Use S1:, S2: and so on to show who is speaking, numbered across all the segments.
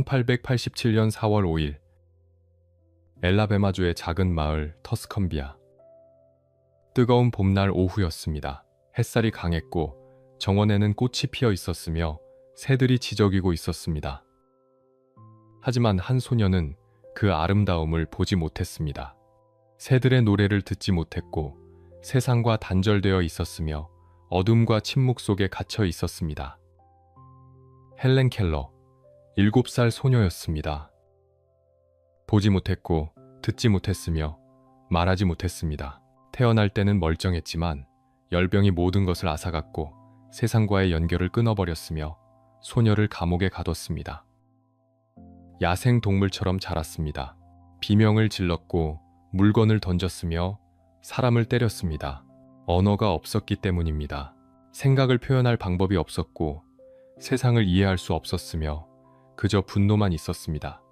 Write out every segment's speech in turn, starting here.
S1: 1887년 4월 5일 엘라베마주의 작은 마을 터스컨비아. 뜨거운 봄날 오후였습니다. 햇살이 강했고 정원에는 꽃이 피어 있었으며 새들이 지저귀고 있었습니다. 하지만 한 소녀는 그 아름다움을 보지 못했습니다. 새들의 노래를 듣지 못했고 세상과 단절되어 있었으며 어둠과 침묵 속에 갇혀 있었습니다. 헬렌 켈러, 7살 소녀였습니다. 보지 못했고 듣지 못했으며 말하지 못했습니다. 태어날 때는 멀쩡했지만 열병이 모든 것을 앗아갔고 세상과의 연결을 끊어버렸으며 소녀를 감옥에 가뒀습니다. 야생 동물처럼 자랐습니다. 비명을 질렀고 물건을 던졌으며 사람을 때렸습니다. 언어가 없었기 때문입니다. 생각을 표현할 방법이 없었고 세상을 이해할 수 없었으며 그저 분노만 있었습니다.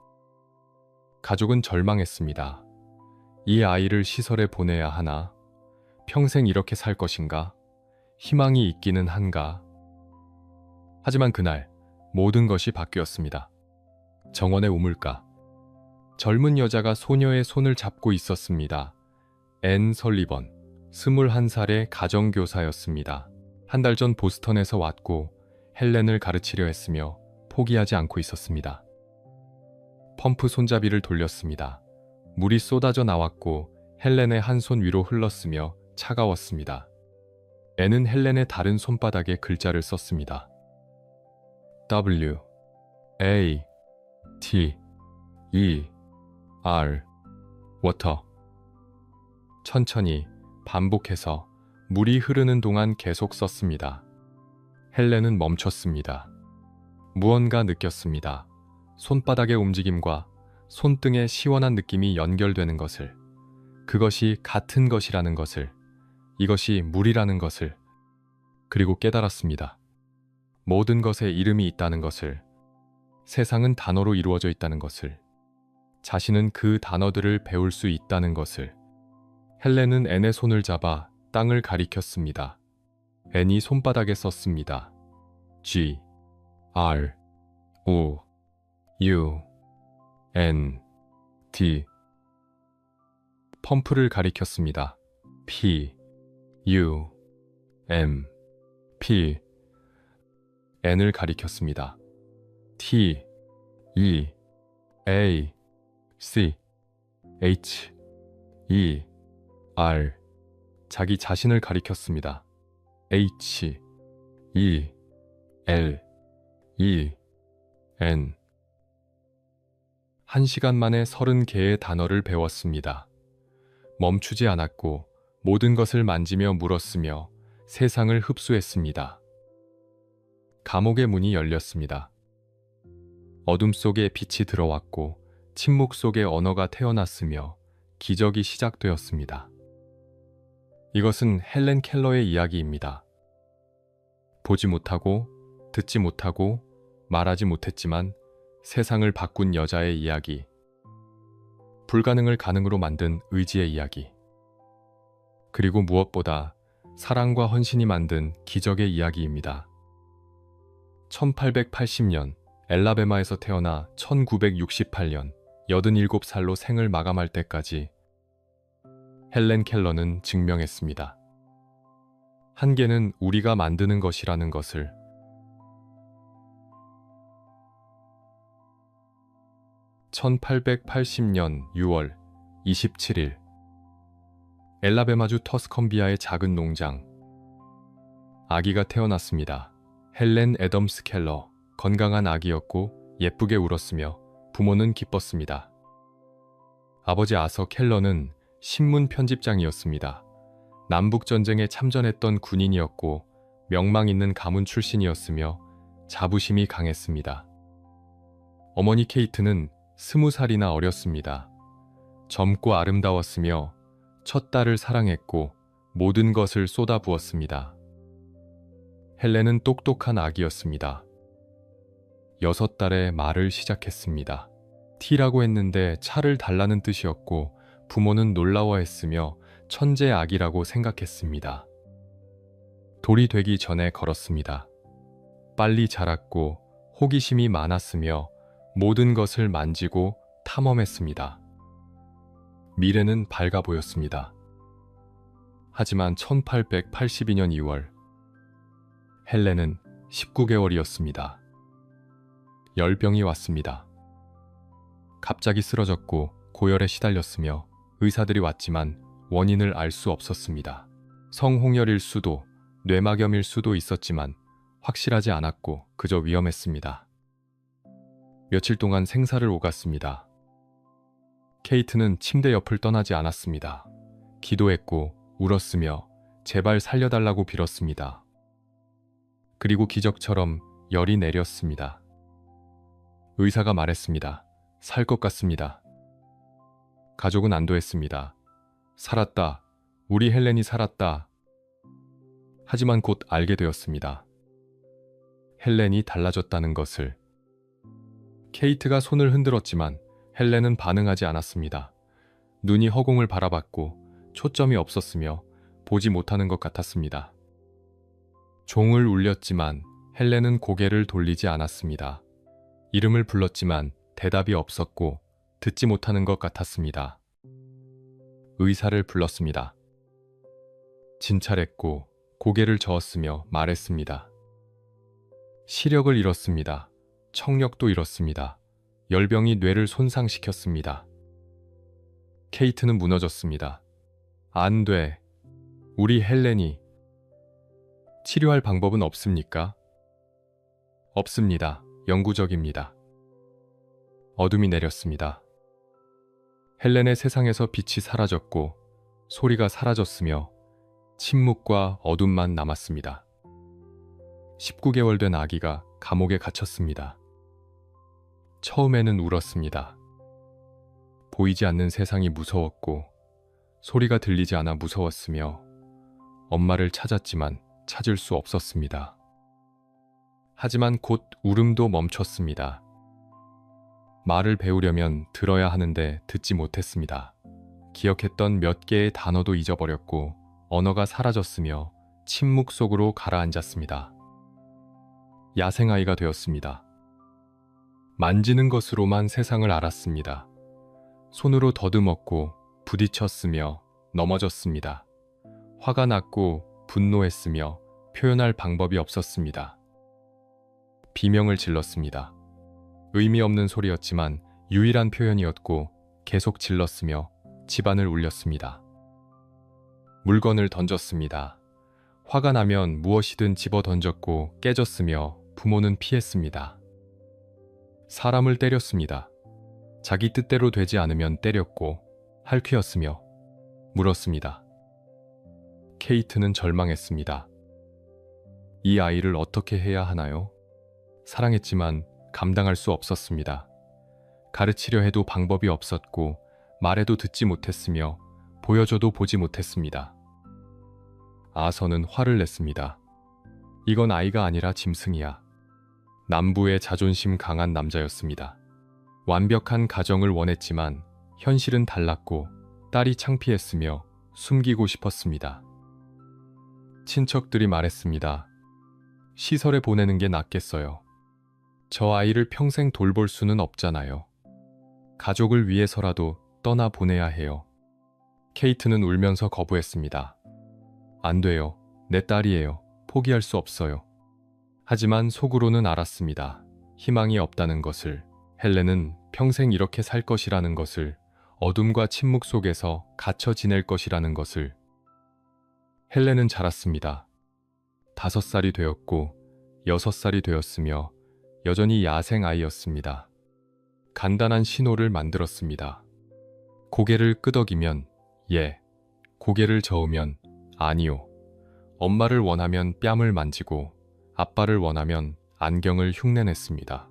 S1: 가족은 절망했습니다. 이 아이를 시설에 보내야 하나? 평생 이렇게 살 것인가? 희망이 있기는 한가? 하지만 그날 모든 것이 바뀌었습니다. 정원의 우물가. 젊은 여자가 소녀의 손을 잡고 있었습니다. 앤 설리번, 21살의 가정교사였습니다. 한 달 전 보스턴에서 왔고 헬렌을 가르치려 했으며 포기하지 않고 있었습니다. 펌프 손잡이를 돌렸습니다. 물이 쏟아져 나왔고 헬렌의 한 손 위로 흘렀으며 차가웠습니다. 앤은 헬렌의 다른 손바닥에 글자를 썼습니다. W, A, T, E, R, water. 천천히 반복해서 물이 흐르는 동안 계속 썼습니다. 헬렌은 멈췄습니다. 무언가 느꼈습니다. 손바닥의 움직임과 손등의 시원한 느낌이 연결되는 것을, 그것이 같은 것이라는 것을, 이것이 물이라는 것을, 그리고 깨달았습니다. 모든 것에 이름이 있다는 것을, 세상은 단어로 이루어져 있다는 것을, 자신은 그 단어들을 배울 수 있다는 것을. 헬렌은 앤의 손을 잡아 땅을 가리켰습니다. 앤이 손바닥에 썼습니다. G, R, O, U, N, D. 펌프를 가리켰습니다. P, U, M, P. N을 가리켰습니다. T, E, A, C, H, E, R. 자기 자신을 가리켰습니다. H, E, L, E, N. 1시간 만에 30개의 단어를 배웠습니다. 멈추지 않았고 모든 것을 만지며 물었으며 세상을 흡수했습니다. 감옥의 문이 열렸습니다. 어둠 속에 빛이 들어왔고 침묵 속에 언어가 태어났으며 기적이 시작되었습니다. 이것은 헬렌 켈러의 이야기입니다. 보지 못하고 듣지 못하고 말하지 못했지만 세상을 바꾼 여자의 이야기. 불가능을 가능으로 만든 의지의 이야기. 그리고 무엇보다 사랑과 헌신이 만든 기적의 이야기입니다. 1880년 엘라베마에서 태어나 1968년 87살로 생을 마감할 때까지 헬렌 켈러는 증명했습니다. 한계는 우리가 만드는 것이라는 것을. 1880년 6월 27일 엘라베마주 터스컨비아의 작은 농장. 아기가 태어났습니다. 헬렌 애덤스 켈러. 건강한 아기였고 예쁘게 울었으며 부모는 기뻤습니다. 아버지 아서 켈러는 신문 편집장이었습니다. 남북전쟁에 참전했던 군인이었고 명망 있는 가문 출신이었으며 자부심이 강했습니다. 어머니 케이트는 20살이나 어렸습니다. 젊고 아름다웠으며 첫 딸을 사랑했고 모든 것을 쏟아부었습니다. 헬렌은 똑똑한 아기였습니다. 6달에 말을 시작했습니다. 티라고 했는데 차를 달라는 뜻이었고 부모는 놀라워했으며 천재 아기라고 생각했습니다. 돌이 되기 전에 걸었습니다. 빨리 자랐고 호기심이 많았으며 모든 것을 만지고 탐험했습니다. 미래는 밝아 보였습니다. 하지만 1882년 2월, 헬렌은 19개월이었습니다. 열병이 왔습니다. 갑자기 쓰러졌고 고열에 시달렸으며 의사들이 왔지만 원인을 알 수 없었습니다. 성홍열일 수도, 뇌막염일 수도 있었지만 확실하지 않았고 그저 위험했습니다. 며칠 동안 생사를 오갔습니다. 케이트는 침대 옆을 떠나지 않았습니다. 기도했고 울었으며 제발 살려달라고 빌었습니다. 그리고 기적처럼 열이 내렸습니다. 의사가 말했습니다. 살 것 같습니다. 가족은 안도했습니다. 살았다. 우리 헬렌이 살았다. 하지만 곧 알게 되었습니다. 헬렌이 달라졌다는 것을. 케이트가 손을 흔들었지만 헬렌은 반응하지 않았습니다. 눈이 허공을 바라봤고 초점이 없었으며 보지 못하는 것 같았습니다. 종을 울렸지만 헬렌은 고개를 돌리지 않았습니다. 이름을 불렀지만 대답이 없었고 듣지 못하는 것 같았습니다. 의사를 불렀습니다. 진찰했고 고개를 저었으며 말했습니다. 시력을 잃었습니다. 청력도 잃었습니다. 열병이 뇌를 손상시켰습니다. 케이트는 무너졌습니다. 안 돼. 우리 헬렌이. 치료할 방법은 없습니까? 없습니다. 영구적입니다. 어둠이 내렸습니다. 헬렌의 세상에서 빛이 사라졌고 소리가 사라졌으며 침묵과 어둠만 남았습니다. 19개월 된 아기가 감옥에 갇혔습니다. 처음에는 울었습니다. 보이지 않는 세상이 무서웠고 소리가 들리지 않아 무서웠으며 엄마를 찾았지만 찾을 수 없었습니다. 하지만 곧 울음도 멈췄습니다. 말을 배우려면 들어야 하는데 듣지 못했습니다. 기억했던 몇 개의 단어도 잊어버렸고 언어가 사라졌으며 침묵 속으로 가라앉았습니다. 야생아이가 되었습니다. 만지는 것으로만 세상을 알았습니다. 손으로 더듬었고 부딪혔으며 넘어졌습니다. 화가 났고 분노했으며 표현할 방법이 없었습니다. 비명을 질렀습니다. 의미 없는 소리였지만 유일한 표현이었고 계속 질렀으며 집안을 울렸습니다. 물건을 던졌습니다. 화가 나면 무엇이든 집어 던졌고 깨졌으며 부모는 피했습니다. 사람을 때렸습니다. 자기 뜻대로 되지 않으면 때렸고 할퀴었으며 물었습니다. 케이트는 절망했습니다. 이 아이를 어떻게 해야 하나요? 사랑했지만 감당할 수 없었습니다. 가르치려 해도 방법이 없었고 말해도 듣지 못했으며 보여줘도 보지 못했습니다. 아서는 화를 냈습니다. 이건 아이가 아니라 짐승이야. 남부의 자존심 강한 남자였습니다. 완벽한 가정을 원했지만 현실은 달랐고 딸이 창피했으며 숨기고 싶었습니다. 친척들이 말했습니다. 시설에 보내는 게 낫겠어요. 저 아이를 평생 돌볼 수는 없잖아요. 가족을 위해서라도 떠나 보내야 해요. 케이트는 울면서 거부했습니다. 안 돼요. 내 딸이에요. 포기할 수 없어요. 하지만 속으로는 알았습니다. 희망이 없다는 것을, 헬렌은 평생 이렇게 살 것이라는 것을, 어둠과 침묵 속에서 갇혀 지낼 것이라는 것을. 헬렌은 자랐습니다. 5살이 되었고 6살이 되었으며 여전히 야생 아이였습니다. 간단한 신호를 만들었습니다. 고개를 끄덕이면 예, 고개를 저으면 아니요. 엄마를 원하면 뺨을 만지고 아빠를 원하면 안경을 흉내냈습니다.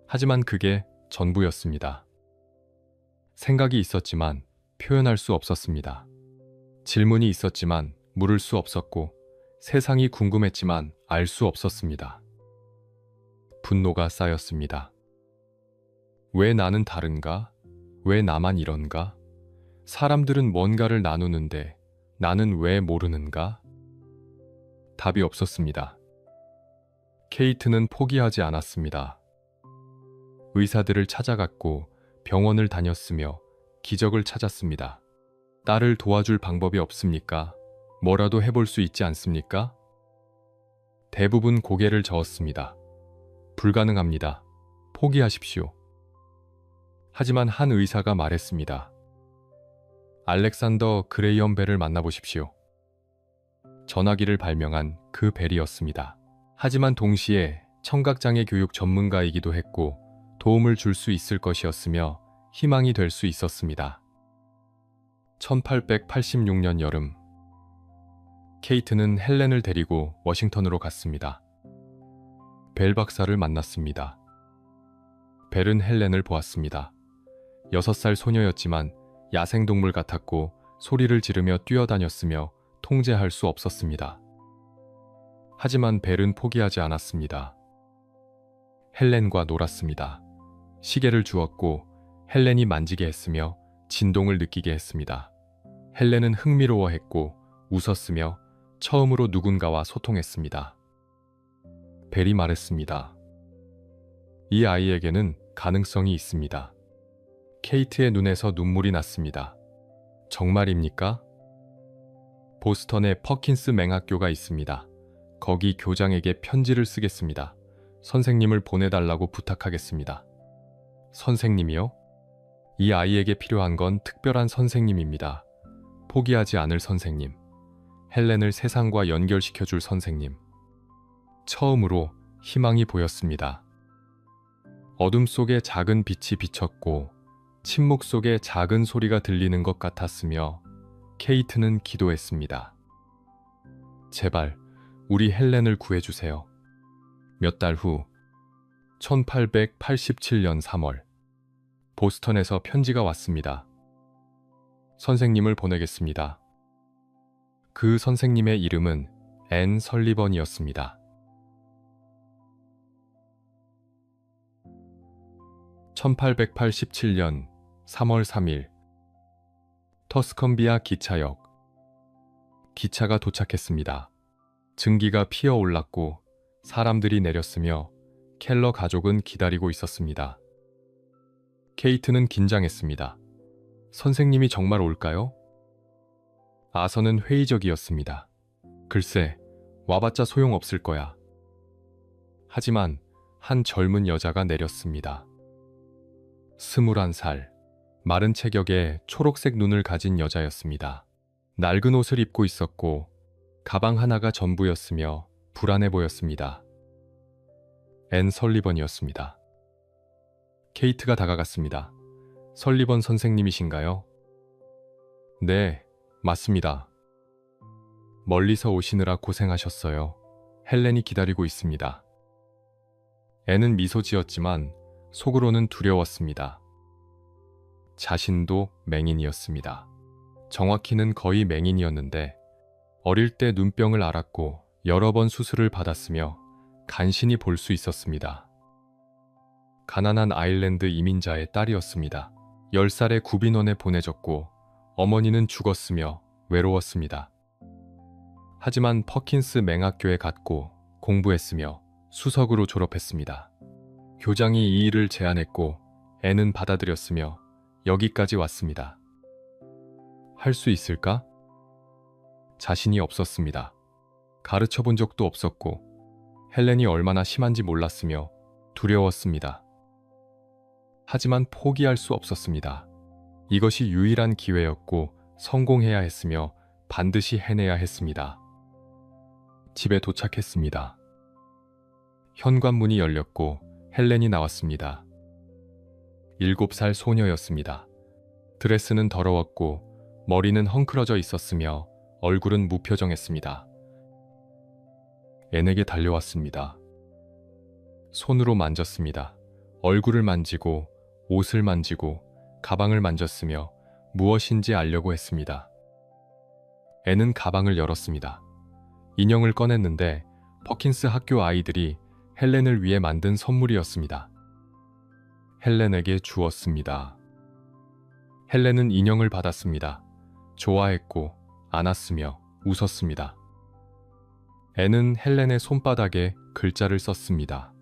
S1: 하지만 그게 전부였습니다. 생각이 있었지만 표현할 수 없었습니다. 질문이 있었지만 물을 수 없었고 세상이 궁금했지만 알 수 없었습니다. 분노가 쌓였습니다. 왜 나는 다른가? 왜 나만 이런가? 사람들은 뭔가를 나누는데 나는 왜 모르는가? 답이 없었습니다. 케이트는 포기하지 않았습니다. 의사들을 찾아갔고 병원을 다녔으며 기적을 찾았습니다. 딸을 도와줄 방법이 없습니까? 뭐라도 해볼 수 있지 않습니까? 대부분 고개를 저었습니다. 불가능합니다. 포기하십시오. 하지만 한 의사가 말했습니다. 알렉산더 그레이엄 벨을 만나보십시오. 전화기를 발명한 그 벨이었습니다. 하지만 동시에 청각장애 교육 전문가이기도 했고 도움을 줄 수 있을 것이었으며 희망이 될 수 있었습니다. 1886년 여름, 케이트는 헬렌을 데리고 워싱턴으로 갔습니다. 벨 박사를 만났습니다. 벨은 헬렌을 보았습니다. 6살 소녀였지만 야생동물 같았고 소리를 지르며 뛰어다녔으며 통제할 수 없었습니다. 하지만 벨은 포기하지 않았습니다. 헬렌과 놀았습니다. 시계를 주었고 헬렌이 만지게 했으며 진동을 느끼게 했습니다. 헬렌은 흥미로워했고 웃었으며 처음으로 누군가와 소통했습니다. 벨이 말했습니다. 이 아이에게는 가능성이 있습니다. 케이트의 눈에서 눈물이 났습니다. 정말입니까? 보스턴에 퍼킨스 맹학교가 있습니다. 거기 교장에게 편지를 쓰겠습니다. 선생님을 보내달라고 부탁하겠습니다. 선생님이요? 이 아이에게 필요한 건 특별한 선생님입니다. 포기하지 않을 선생님. 헬렌을 세상과 연결시켜줄 선생님. 처음으로 희망이 보였습니다. 어둠 속에 작은 빛이 비쳤고 침묵 속에 작은 소리가 들리는 것 같았으며 케이트는 기도했습니다. 제발 우리 헬렌을 구해주세요. 몇 달 후 1887년 3월 보스턴에서 편지가 왔습니다. 선생님을 보내겠습니다. 그 선생님의 이름은 앤 설리번이었습니다. 1887년 3월 3일 터스컨비아 기차역. 기차가 도착했습니다. 증기가 피어올랐고 사람들이 내렸으며 켈러 가족은 기다리고 있었습니다. 케이트는 긴장했습니다. 선생님이 정말 올까요? 아서는 회의적이었습니다. 글쎄, 와봤자 소용없을 거야. 하지만 한 젊은 여자가 내렸습니다. 21살, 마른 체격에 초록색 눈을 가진 여자였습니다. 낡은 옷을 입고 있었고 가방 하나가 전부였으며 불안해 보였습니다. 앤 설리번이었습니다. 케이트가 다가갔습니다. 설리번 선생님이신가요? 네, 맞습니다. 멀리서 오시느라 고생하셨어요. 헬렌이 기다리고 있습니다. 앤은 미소 지었지만 속으로는 두려웠습니다. 자신도 맹인이었습니다. 정확히는 거의 맹인이었는데 어릴 때 눈병을 앓았고 여러 번 수술을 받았으며 간신히 볼 수 있었습니다. 가난한 아일랜드 이민자의 딸이었습니다. 10살에 구빈원에 보내졌고 어머니는 죽었으며 외로웠습니다. 하지만 퍼킨스 맹학교에 갔고 공부했으며 수석으로 졸업했습니다. 교장이 이 일을 제안했고 앤은 받아들였으며 여기까지 왔습니다. 할 수 있을까? 자신이 없었습니다. 가르쳐 본 적도 없었고 헬렌이 얼마나 심한지 몰랐으며 두려웠습니다. 하지만 포기할 수 없었습니다. 이것이 유일한 기회였고 성공해야 했으며 반드시 해내야 했습니다. 집에 도착했습니다. 현관문이 열렸고 헬렌이 나왔습니다. 7살 소녀였습니다. 드레스는 더러웠고 머리는 헝클어져 있었으며 얼굴은 무표정했습니다. 앤에게 달려왔습니다. 손으로 만졌습니다. 얼굴을 만지고 옷을 만지고 가방을 만졌으며 무엇인지 알려고 했습니다. 앤은 가방을 열었습니다. 인형을 꺼냈는데 퍼킨스 학교 아이들이 헬렌을 위해 만든 선물이었습니다. 헬렌에게 주었습니다. 헬렌은 인형을 받았습니다. 좋아했고 안았으며 웃었습니다. 앤은 헬렌의 손바닥에 글자를 썼습니다.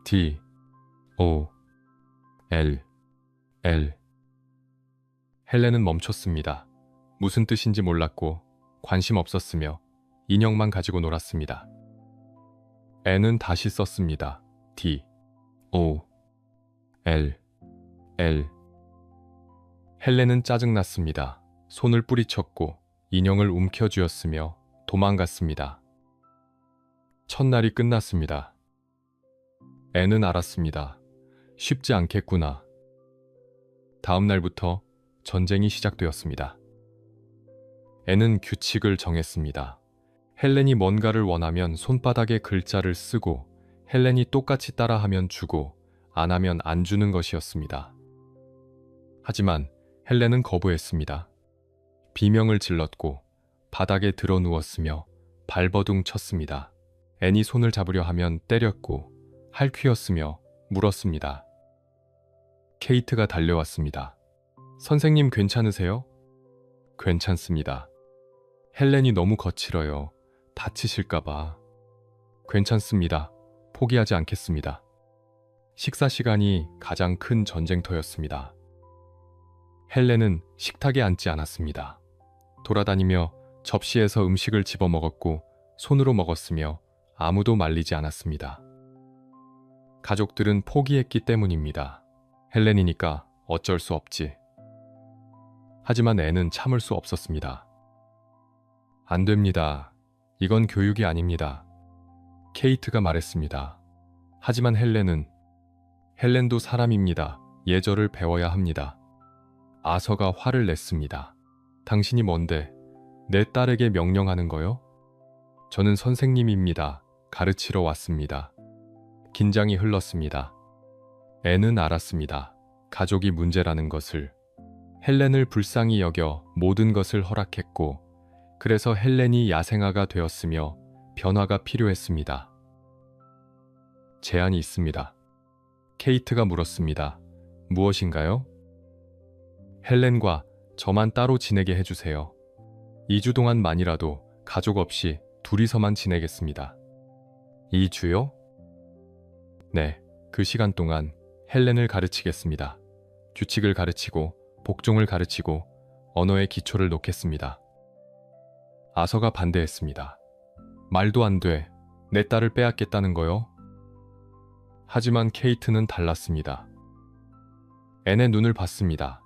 S1: D. O, L, L. 헬렌은 멈췄습니다. 무슨 뜻인지 몰랐고 관심 없었으며 인형만 가지고 놀았습니다. N은 다시 썼습니다. D, O, L, L. 헬렌은 짜증났습니다. 손을 뿌리쳤고 인형을 움켜쥐었으며 도망갔습니다. 첫날이 끝났습니다. N은 알았습니다. 쉽지 않겠구나. 다음 날부터 전쟁이 시작되었습니다. N은 규칙을 정했습니다. 헬렌이 뭔가를 원하면 손바닥에 글자를 쓰고 헬렌이 똑같이 따라하면 주고 안 하면 안 주는 것이었습니다. 하지만 헬렌은 거부했습니다. 비명을 질렀고 바닥에 드러 누웠으며 발버둥 쳤습니다. N이 손을 잡으려 하면 때렸고 할퀴었으며 물었습니다. 케이트가 달려왔습니다. 선생님 괜찮으세요? 괜찮습니다. 헬렌이 너무 거칠어요. 다치실까봐. 괜찮습니다. 포기하지 않겠습니다. 식사 시간이 가장 큰 전쟁터였습니다. 헬렌은 식탁에 앉지 않았습니다. 돌아다니며 접시에서 음식을 집어먹었고 손으로 먹었으며 아무도 말리지 않았습니다. 가족들은 포기했기 때문입니다. 헬렌이니까 어쩔 수 없지. 하지만 애는 참을 수 없었습니다. 안 됩니다. 이건 교육이 아닙니다. 케이트가 말했습니다. 하지만 헬렌도 사람입니다. 예절을 배워야 합니다. 아서가 화를 냈습니다. 당신이 뭔데 내 딸에게 명령하는 거요? 저는 선생님입니다. 가르치러 왔습니다. 긴장이 흘렀습니다. 애는 알았습니다. 가족이 문제라는 것을. 헬렌을 불쌍히 여겨 모든 것을 허락했고 그래서 헬렌이 야생아가 되었으며 변화가 필요했습니다. 제안이 있습니다. 케이트가 물었습니다. 무엇인가요? 헬렌과 저만 따로 지내게 해주세요. 2주 동안만이라도 가족 없이 둘이서만 지내겠습니다. 2주요? 네, 그 시간 동안 헬렌을 가르치겠습니다. 규칙을 가르치고 복종을 가르치고 언어의 기초를 놓겠습니다. 아서가 반대했습니다. 말도 안 돼. 내 딸을 빼앗겠다는 거요? 하지만 케이트는 달랐습니다. 앤의 눈을 봤습니다.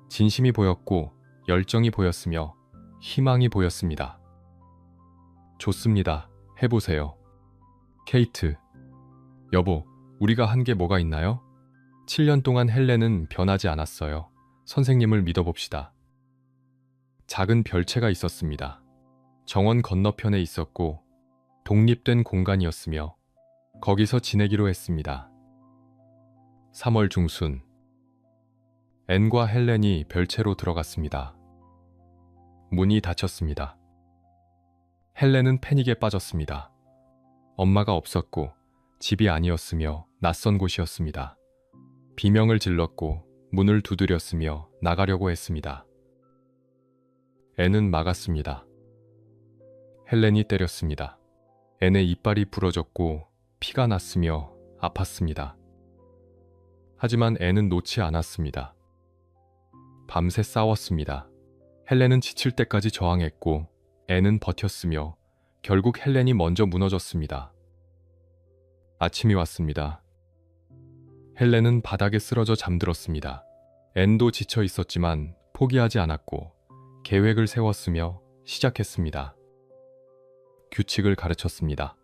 S1: 진심이 보였고 열정이 보였으며 희망이 보였습니다. 좋습니다. 해보세요. 케이트, 여보, 우리가 한 게 뭐가 있나요? 7년 동안 헬렌은 변하지 않았어요. 선생님을 믿어봅시다. 작은 별채가 있었습니다. 정원 건너편에 있었고 독립된 공간이었으며 거기서 지내기로 했습니다. 3월 중순, 앤과 헬렌이 별채로 들어갔습니다. 문이 닫혔습니다. 헬렌은 패닉에 빠졌습니다. 엄마가 없었고 집이 아니었으며 낯선 곳이었습니다. 비명을 질렀고 문을 두드렸으며 나가려고 했습니다. 앤은 막았습니다. 헬렌이 때렸습니다. 앤의 이빨이 부러졌고 피가 났으며 아팠습니다. 하지만 앤은 놓지 않았습니다. 밤새 싸웠습니다. 헬렌은 지칠 때까지 저항했고 앤은 버텼으며 결국 헬렌이 먼저 무너졌습니다. 아침이 왔습니다. 헬렌은 바닥에 쓰러져 잠들었습니다. 앤도 지쳐 있었지만 포기하지 않았고 계획을 세웠으며 시작했습니다. 규칙을 가르쳤습니다.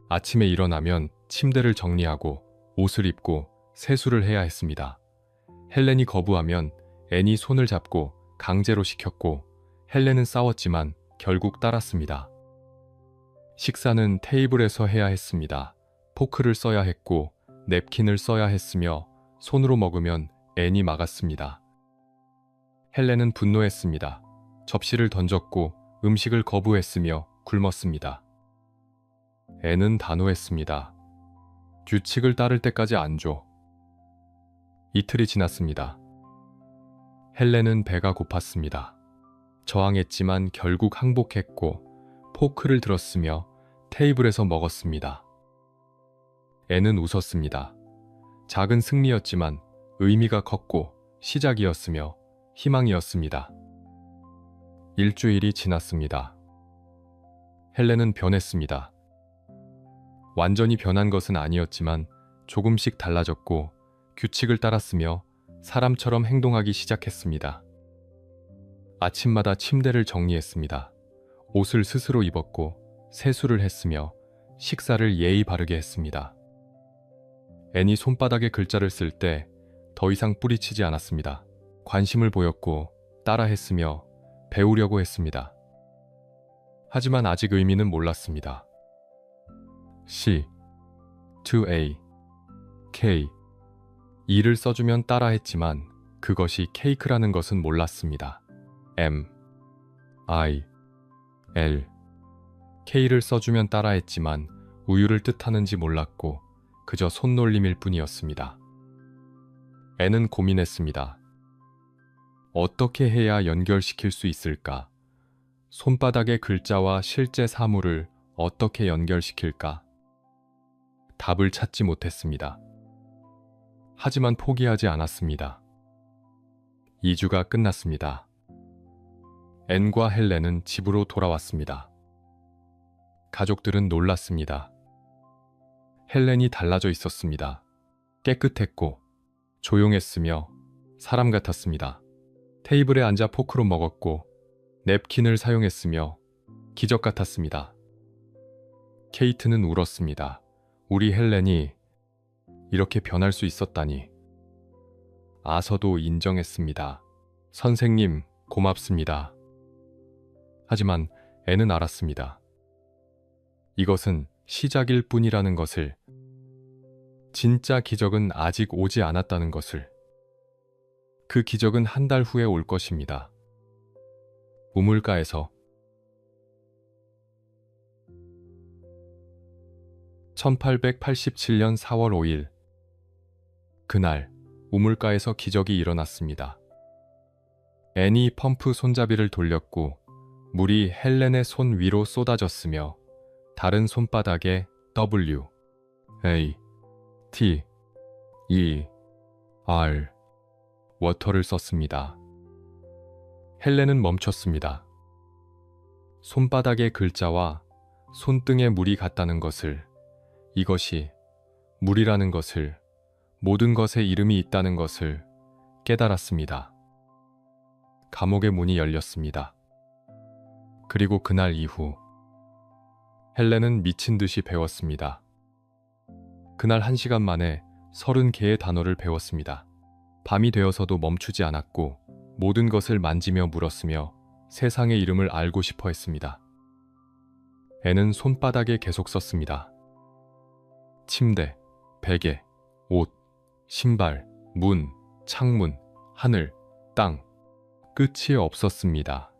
S1: 아침에 일어나면 침대를 정리하고 옷을 입고 세수를 해야 했습니다. 헬렌이 거부하면 앤이 손을 잡고 강제로 시켰고 헬렌은 싸웠지만 결국 따랐습니다. 식사는 테이블에서 해야 했습니다. 포크를 써야 했고 냅킨을 써야 했으며 손으로 먹으면 앤이 막았습니다. 헬렌은 분노했습니다. 접시를 던졌고 음식을 거부했으며 굶었습니다. 앤은 단호했습니다. 규칙을 따를 때까지 안 줘. 이틀이 지났습니다. 헬렌은 배가 고팠습니다. 저항했지만 결국 항복했고 포크를 들었으며 테이블에서 먹었습니다. 앤은 웃었습니다. 작은 승리였지만 의미가 컸고 시작이었으며 희망이었습니다. 일주일이 지났습니다. 헬렌은 변했습니다. 완전히 변한 것은 아니었지만 조금씩 달라졌고 규칙을 따랐으며 사람처럼 행동하기 시작했습니다. 아침마다 침대를 정리했습니다. 옷을 스스로 입었고 세수를 했으며 식사를 예의 바르게 했습니다. 앤이 손바닥에 글자를 쓸 때 더 이상 뿌리치지 않았습니다. 관심을 보였고 따라했으며 배우려고 했습니다. 하지만 아직 의미는 몰랐습니다. C, to A, K. E를 써주면 따라했지만 그것이 케이크라는 것은 몰랐습니다. M, I, L. K를 써주면 따라했지만 우유를 뜻하는지 몰랐고 그저 손놀림일 뿐이었습니다. N은 고민했습니다. 어떻게 해야 연결시킬 수 있을까? 손바닥의 글자와 실제 사물을 어떻게 연결시킬까? 답을 찾지 못했습니다. 하지만 포기하지 않았습니다. 2주가 끝났습니다. 앤과 헬렌은 집으로 돌아왔습니다. 가족들은 놀랐습니다. 헬렌이 달라져 있었습니다. 깨끗했고 조용했으며 사람 같았습니다. 테이블에 앉아 포크로 먹었고 냅킨을 사용했으며 기적 같았습니다. 케이트는 울었습니다. 우리 헬렌이 이렇게 변할 수 있었다니. 아서도 인정했습니다. 선생님, 고맙습니다. 하지만 앤은 알았습니다. 이것은 시작일 뿐이라는 것을, 진짜 기적은 아직 오지 않았다는 것을. 그 기적은 한 달 후에 올 것입니다. 우물가에서 1887년 4월 5일 그날 우물가에서 기적이 일어났습니다. 앤이 펌프 손잡이를 돌렸고 물이 헬렌의 손 위로 쏟아졌으며 다른 손바닥에 W, A, T, E, R, 워터를 썼습니다. 헬렌은 멈췄습니다. 손바닥의 글자와 손등에 물이 같다는 것을, 이것이 물이라는 것을, 모든 것에 이름이 있다는 것을 깨달았습니다. 감옥의 문이 열렸습니다. 그리고 그날 이후 헬렌은 미친 듯이 배웠습니다. 그날 1시간 만에 30개의 단어를 배웠습니다. 밤이 되어서도 멈추지 않았고 모든 것을 만지며 물었으며 세상의 이름을 알고 싶어 했습니다. 앤은 손바닥에 계속 썼습니다. 침대, 베개, 옷, 신발, 문, 창문, 하늘, 땅. 끝이 없었습니다.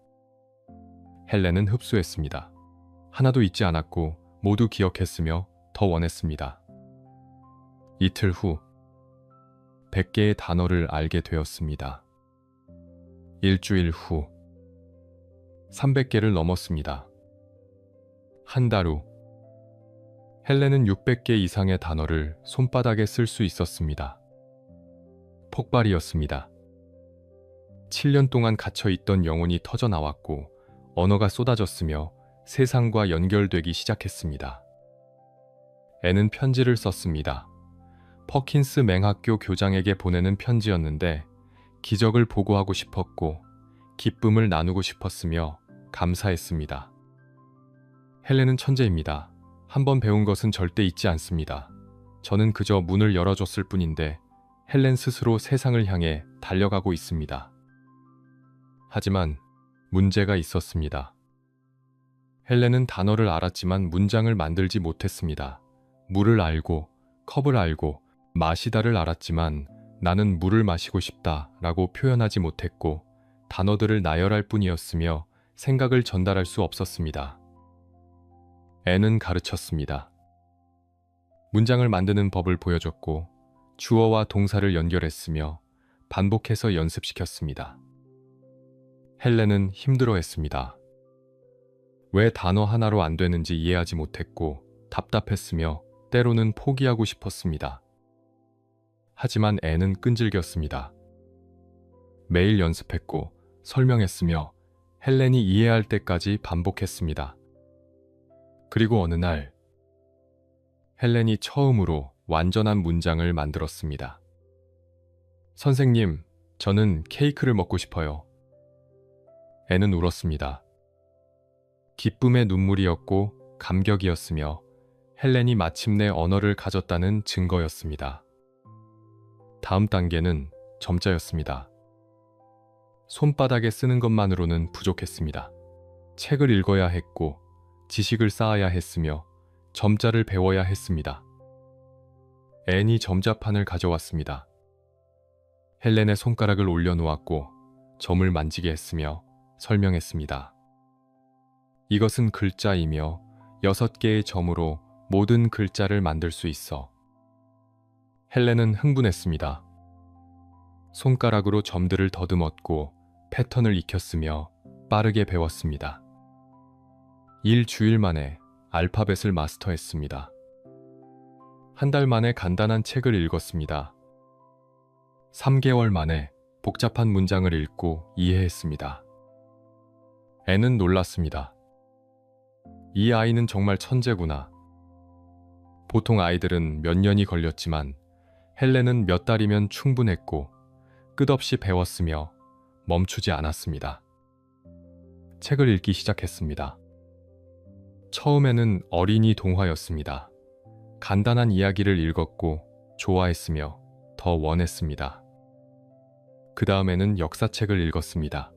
S1: 헬렌은 흡수했습니다. 하나도 잊지 않았고 모두 기억했으며 더 원했습니다. 이틀 후 100개의 단어를 알게 되었습니다. 일주일 후 300개를 넘었습니다. 한 달 후 헬렌은 600개 이상의 단어를 손바닥에 쓸 수 있었습니다. 폭발이었습니다. 7년 동안 갇혀있던 영혼이 터져나왔고 언어가 쏟아졌으며 세상과 연결되기 시작했습니다. 앤은 편지를 썼습니다. 퍼킨스 맹학교 교장에게 보내는 편지였는데 기적을 보고하고 싶었고 기쁨을 나누고 싶었으며 감사했습니다. 헬렌은 천재입니다. 한번 배운 것은 절대 잊지 않습니다. 저는 그저 문을 열어줬을 뿐인데 헬렌 스스로 세상을 향해 달려가고 있습니다. 하지만 문제가 있었습니다. 헬렌은 단어를 알았지만 문장을 만들지 못했습니다. 물을 알고 컵을 알고 마시다를 알았지만 나는 물을 마시고 싶다 라고 표현하지 못했고 단어들을 나열할 뿐이었으며 생각을 전달할 수 없었습니다. 앤은 가르쳤습니다. 문장을 만드는 법을 보여줬고 주어와 동사를 연결했으며 반복해서 연습시켰습니다. 헬렌은 힘들어했습니다. 왜 단어 하나로 안 되는지 이해하지 못했고 답답했으며 때로는 포기하고 싶었습니다. 하지만 애는 끈질겼습니다. 매일 연습했고 설명했으며 헬렌이 이해할 때까지 반복했습니다. 그리고 어느 날 헬렌이 처음으로 완전한 문장을 만들었습니다. 선생님, 저는 케이크를 먹고 싶어요. 애는 울었습니다. 기쁨의 눈물이었고 감격이었으며 헬렌이 마침내 언어를 가졌다는 증거였습니다. 다음 단계는 점자였습니다. 손바닥에 쓰는 것만으로는 부족했습니다. 책을 읽어야 했고 지식을 쌓아야 했으며 점자를 배워야 했습니다. 앤이 점자판을 가져왔습니다. 헬렌의 손가락을 올려놓았고 점을 만지게 했으며 설명했습니다. 이것은 글자이며 6개의 점으로 모든 글자를 만들 수 있어. 헬렌은 흥분했습니다. 손가락으로 점들을 더듬었고 패턴을 익혔으며 빠르게 배웠습니다. 일주일 만에 알파벳을 마스터했습니다. 한 달 만에 간단한 책을 읽었습니다. 3개월 만에 복잡한 문장을 읽고 이해했습니다. 애는 놀랐습니다. 이 아이는 정말 천재구나. 보통 아이들은 몇 년이 걸렸지만 헬렌은 몇 달이면 충분했고 끝없이 배웠으며 멈추지 않았습니다. 책을 읽기 시작했습니다. 처음에는 어린이 동화였습니다. 간단한 이야기를 읽었고 좋아했으며 더 원했습니다. 그 다음에는 역사책을 읽었습니다.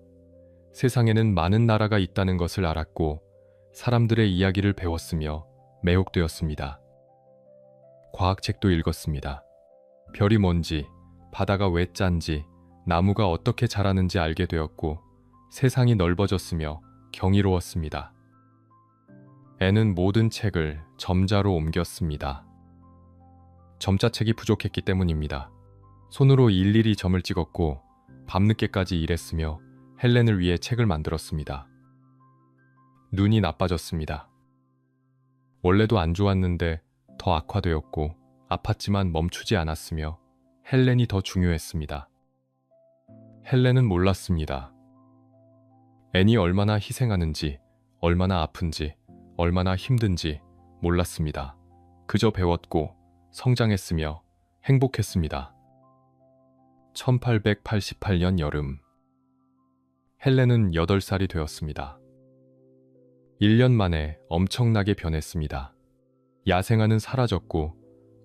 S1: 세상에는 많은 나라가 있다는 것을 알았고 사람들의 이야기를 배웠으며 매혹되었습니다. 과학책도 읽었습니다. 별이 뭔지, 바다가 왜 짠지, 나무가 어떻게 자라는지 알게 되었고 세상이 넓어졌으며 경이로웠습니다. 애는 모든 책을 점자로 옮겼습니다. 점자책이 부족했기 때문입니다. 손으로 일일이 점을 찍었고 밤늦게까지 일했으며 헬렌을 위해 책을 만들었습니다. 눈이 나빠졌습니다. 원래도 안 좋았는데 더 악화되었고 아팠지만 멈추지 않았으며 헬렌이 더 중요했습니다. 헬렌은 몰랐습니다. 앤이 얼마나 희생하는지, 얼마나 아픈지, 얼마나 힘든지 몰랐습니다. 그저 배웠고 성장했으며 행복했습니다. 1888년 여름, 헬렌은 8살이 되었습니다. 1년 만에 엄청나게 변했습니다. 야생아는 사라졌고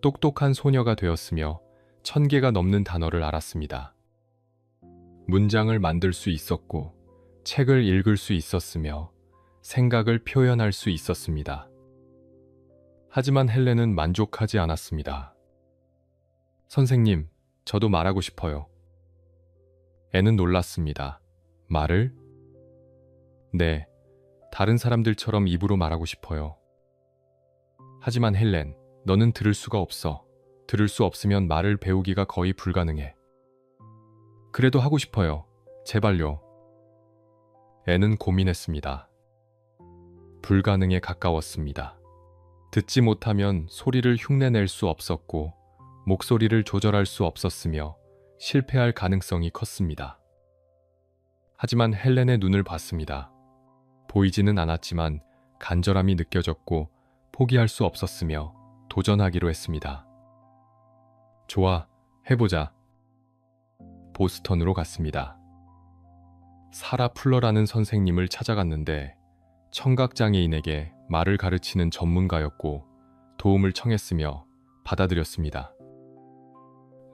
S1: 똑똑한 소녀가 되었으며 1000개가 넘는 단어를 알았습니다. 문장을 만들 수 있었고 책을 읽을 수 있었으며 생각을 표현할 수 있었습니다. 하지만 헬렌은 만족하지 않았습니다. 선생님, 저도 말하고 싶어요. 애는 놀랐습니다. 말을? 네, 다른 사람들처럼 입으로 말하고 싶어요. 하지만 헬렌, 너는 들을 수가 없어. 들을 수 없으면 말을 배우기가 거의 불가능해. 그래도 하고 싶어요. 제발요. 애는 고민했습니다. 불가능에 가까웠습니다. 듣지 못하면 소리를 흉내낼 수 없었고 목소리를 조절할 수 없었으며 실패할 가능성이 컸습니다. 하지만 헬렌의 눈을 봤습니다. 보이지는 않았지만 간절함이 느껴졌고 포기할 수 없었으며 도전하기로 했습니다. 좋아, 해보자. 보스턴으로 갔습니다. 사라 풀러라는 선생님을 찾아갔는데 청각장애인에게 말을 가르치는 전문가였고 도움을 청했으며 받아들였습니다.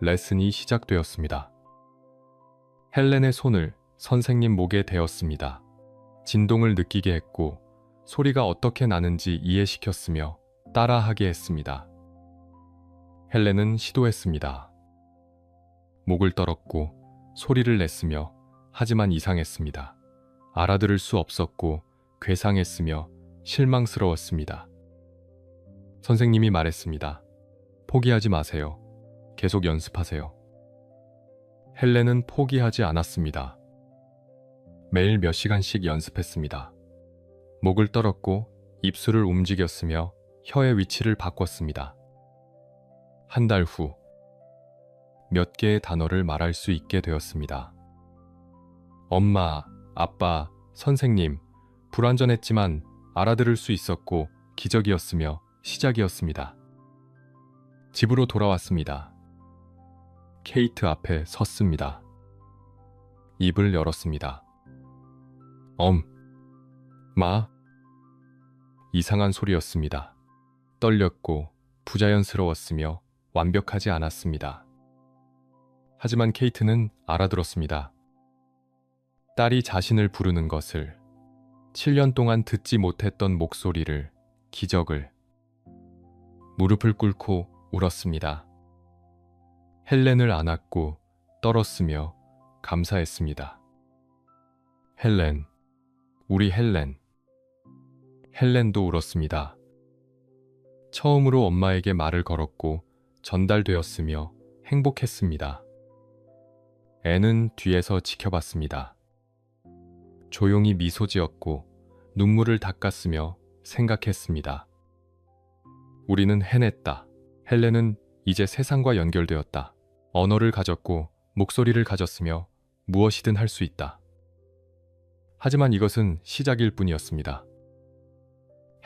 S1: 레슨이 시작되었습니다. 헬렌의 손을 선생님 목에 대었습니다. 진동을 느끼게 했고 소리가 어떻게 나는지 이해시켰으며 따라하게 했습니다. 헬렌은 시도했습니다. 목을 떨었고 소리를 냈으며 하지만 이상했습니다. 알아들을 수 없었고 괴상했으며 실망스러웠습니다. 선생님이 말했습니다. 포기하지 마세요. 계속 연습하세요. 헬렌은 포기하지 않았습니다. 매일 몇 시간씩 연습했습니다. 목을 떨었고 입술을 움직였으며 혀의 위치를 바꿨습니다. 한 달 후, 몇 개의 단어를 말할 수 있게 되었습니다. 엄마, 아빠, 선생님, 불완전했지만 알아들을 수 있었고 기적이었으며 시작이었습니다. 집으로 돌아왔습니다. 케이트 앞에 섰습니다. 입을 열었습니다. 마. 이상한 소리였습니다. 떨렸고 부자연스러웠으며 완벽하지 않았습니다. 하지만 케이트는 알아들었습니다. 딸이 자신을 부르는 것을, 7년 동안 듣지 못했던 목소리를, 기적을. 무릎을 꿇고 울었습니다. 헬렌을 안았고 떨었으며 감사했습니다. 헬렌, 우리 헬렌. 헬렌도 울었습니다. 처음으로 엄마에게 말을 걸었고 전달되었으며 행복했습니다. 애는 뒤에서 지켜봤습니다. 조용히 미소 지었고 눈물을 닦았으며 생각했습니다. 우리는 해냈다. 헬렌은 이제 세상과 연결되었다. 언어를 가졌고 목소리를 가졌으며 무엇이든 할 수 있다. 하지만 이것은 시작일 뿐이었습니다.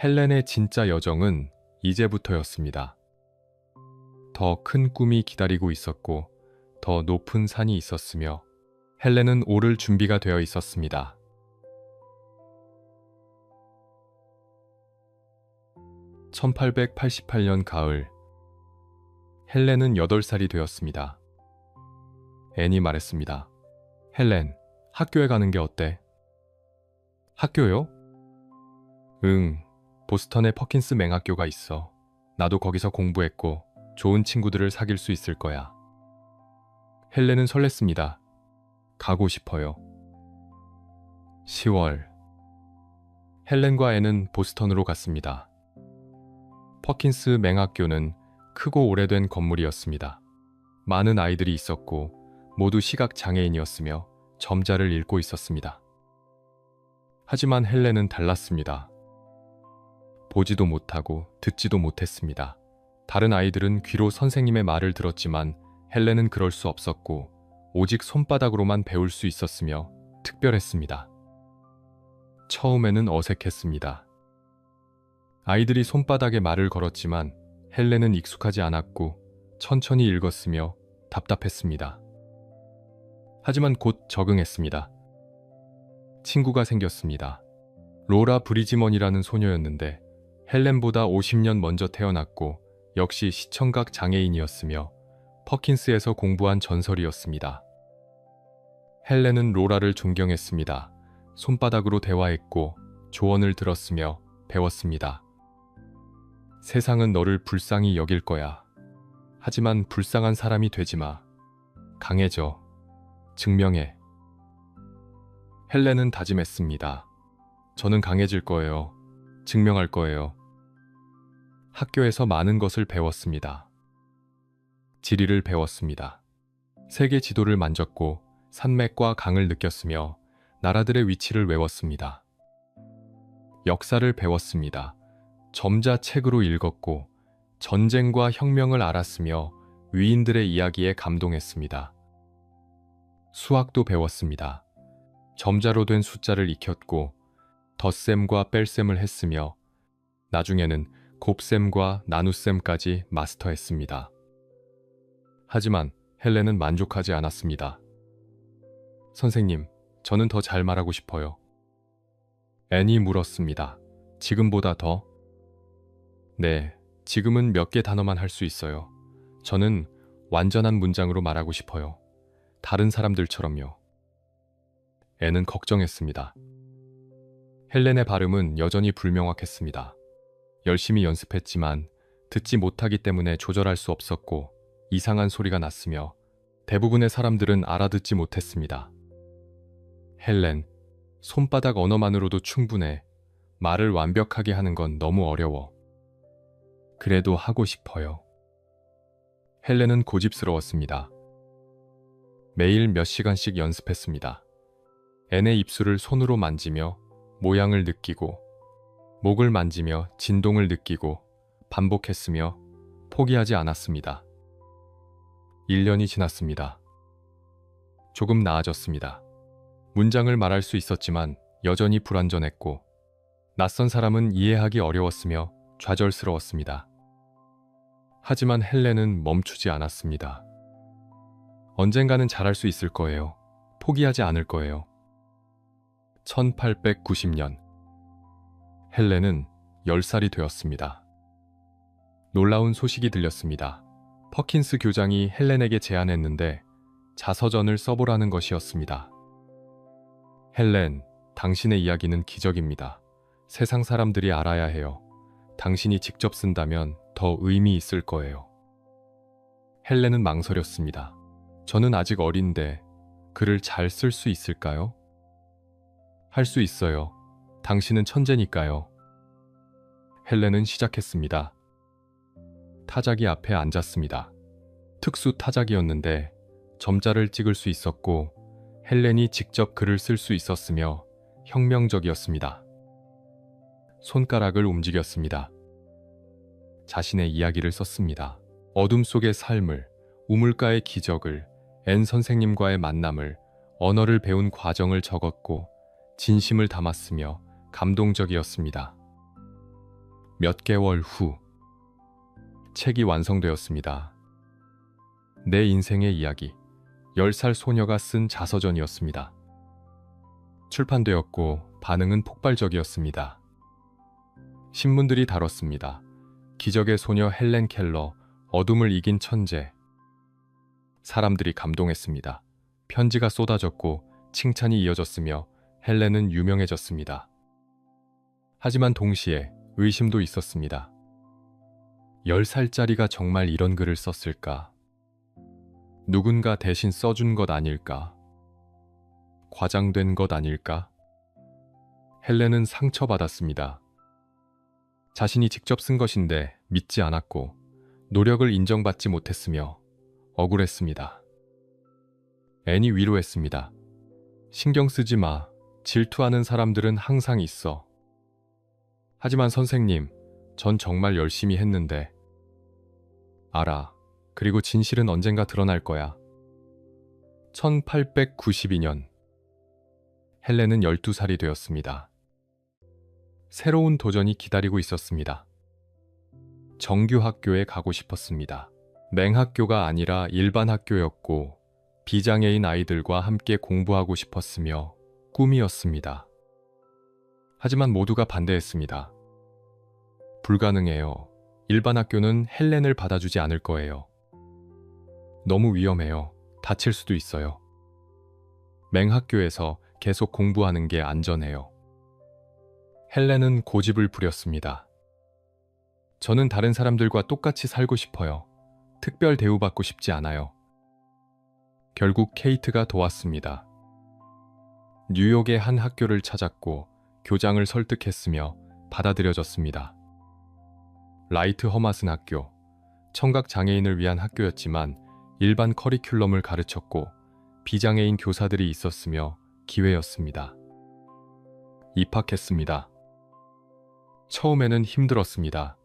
S1: 헬렌의 진짜 여정은 이제부터였습니다. 더 큰 꿈이 기다리고 있었고 더 높은 산이 있었으며 헬렌은 오를 준비가 되어 있었습니다. 1888년 가을, 헬렌은 8살이 되었습니다. 앤이 말했습니다. 헬렌, 학교에 가는 게 어때? 학교요? 응, 보스턴에 퍼킨스 맹학교가 있어. 나도 거기서 공부했고 좋은 친구들을 사귈 수 있을 거야. 헬렌은 설렜습니다. 가고 싶어요. 10월, 헬렌과 앤은 보스턴으로 갔습니다. 퍼킨스 맹학교는 크고 오래된 건물이었습니다. 많은 아이들이 있었고 모두 시각장애인이었으며 점자를 읽고 있었습니다. 하지만 헬렌은 달랐습니다. 보지도 못하고 듣지도 못했습니다. 다른 아이들은 귀로 선생님의 말을 들었지만 헬렌은 그럴 수 없었고 오직 손바닥으로만 배울 수 있었으며 특별했습니다. 처음에는 어색했습니다. 아이들이 손바닥에 말을 걸었지만 헬렌은 익숙하지 않았고 천천히 읽었으며 답답했습니다. 하지만 곧 적응했습니다. 친구가 생겼습니다. 로라 브리지먼이라는 소녀였는데 헬렌보다 50년 먼저 태어났고 역시 시청각 장애인이었으며 퍼킨스에서 공부한 전설이었습니다. 헬렌은 로라를 존경했습니다. 손바닥으로 대화했고 조언을 들었으며 배웠습니다. 세상은 너를 불쌍히 여길 거야. 하지만 불쌍한 사람이 되지 마. 강해져. 증명해. 헬렌은 다짐했습니다. 저는 강해질 거예요. 증명할 거예요. 학교에서 많은 것을 배웠습니다. 지리를 배웠습니다. 세계 지도를 만졌고 산맥과 강을 느꼈으며 나라들의 위치를 외웠습니다. 역사를 배웠습니다. 점자 책으로 읽었고 전쟁과 혁명을 알았으며 위인들의 이야기에 감동했습니다. 수학도 배웠습니다. 점자로 된 숫자를 익혔고 덧셈과 뺄셈을 했으며 나중에는 곱셈과 나눗셈까지 마스터했습니다. 하지만 헬렌은 만족하지 않았습니다. 선생님, 저는 더 잘 말하고 싶어요. 앤이 물었습니다. 지금보다 더? 네, 지금은 몇 개 단어만 할 수 있어요. 저는 완전한 문장으로 말하고 싶어요. 다른 사람들처럼요. 앤은 걱정했습니다. 헬렌의 발음은 여전히 불명확했습니다. 열심히 연습했지만 듣지 못하기 때문에 조절할 수 없었고 이상한 소리가 났으며 대부분의 사람들은 알아듣지 못했습니다. 헬렌, 손바닥 언어만으로도 충분해. 말을 완벽하게 하는 건 너무 어려워. 그래도 하고 싶어요. 헬렌은 고집스러웠습니다. 매일 몇 시간씩 연습했습니다. 앤의 입술을 손으로 만지며 모양을 느끼고 목을 만지며 진동을 느끼고 반복했으며 포기하지 않았습니다. 1년이 지났습니다. 조금 나아졌습니다. 문장을 말할 수 있었지만 여전히 불완전했고 낯선 사람은 이해하기 어려웠으며 좌절스러웠습니다. 하지만 헬렌은 멈추지 않았습니다. 언젠가는 잘할 수 있을 거예요. 포기하지 않을 거예요. 1890년 헬렌은 10살이 되었습니다. 놀라운 소식이 들렸습니다. 퍼킨스 교장이 헬렌에게 제안했는데 자서전을 써보라는 것이었습니다. 헬렌, 당신의 이야기는 기적입니다. 세상 사람들이 알아야 해요. 당신이 직접 쓴다면 더 의미 있을 거예요. 헬렌은 망설였습니다. 저는 아직 어린데 글을 잘 쓸 수 있을까요? 할 수 있어요. 당신은 천재니까요. 헬렌은 시작했습니다. 타자기 앞에 앉았습니다. 특수 타자기였는데 점자를 찍을 수 있었고 헬렌이 직접 글을 쓸 수 있었으며 혁명적이었습니다. 손가락을 움직였습니다. 자신의 이야기를 썼습니다. 어둠 속의 삶을, 우물가의 기적을, 앤 선생님과의 만남을, 언어를 배운 과정을 적었고 진심을 담았으며 감동적이었습니다. 몇 개월 후 책이 완성되었습니다. 내 인생의 이야기, 10살 소녀가 쓴 자서전이었습니다. 출판되었고 반응은 폭발적이었습니다. 신문들이 다뤘습니다. 기적의 소녀 헬렌 켈러, 어둠을 이긴 천재. 사람들이 감동했습니다. 편지가 쏟아졌고 칭찬이 이어졌으며 헬렌은 유명해졌습니다. 하지만 동시에 의심도 있었습니다. 10살짜리가 정말 이런 글을 썼을까? 누군가 대신 써준 것 아닐까? 과장된 것 아닐까? 헬렌은 상처받았습니다. 자신이 직접 쓴 것인데 믿지 않았고 노력을 인정받지 못했으며 억울했습니다. 앤이 위로했습니다. 신경 쓰지 마. 질투하는 사람들은 항상 있어. 하지만 선생님, 전 정말 열심히 했는데. 알아. 그리고 진실은 언젠가 드러날 거야. 1892년 헬렌은 12살이 되었습니다. 새로운 도전이 기다리고 있었습니다. 정규 학교에 가고 싶었습니다. 맹학교가 아니라 일반 학교였고 비장애인 아이들과 함께 공부하고 싶었으며 꿈이었습니다. 하지만 모두가 반대했습니다. 불가능해요. 일반 학교는 헬렌을 받아주지 않을 거예요. 너무 위험해요. 다칠 수도 있어요. 맹학교에서 계속 공부하는 게 안전해요. 헬렌은 고집을 부렸습니다. 저는 다른 사람들과 똑같이 살고 싶어요. 특별 대우받고 싶지 않아요. 결국 케이트가 도왔습니다. 뉴욕의 한 학교를 찾았고 교장을 설득했으며 받아들여졌습니다. 라이트 허마슨 학교, 청각 장애인을 위한 학교였지만 일반 커리큘럼을 가르쳤고 비장애인 교사들이 있었으며 기회였습니다. 입학했습니다. 처음에는 힘들었습니다.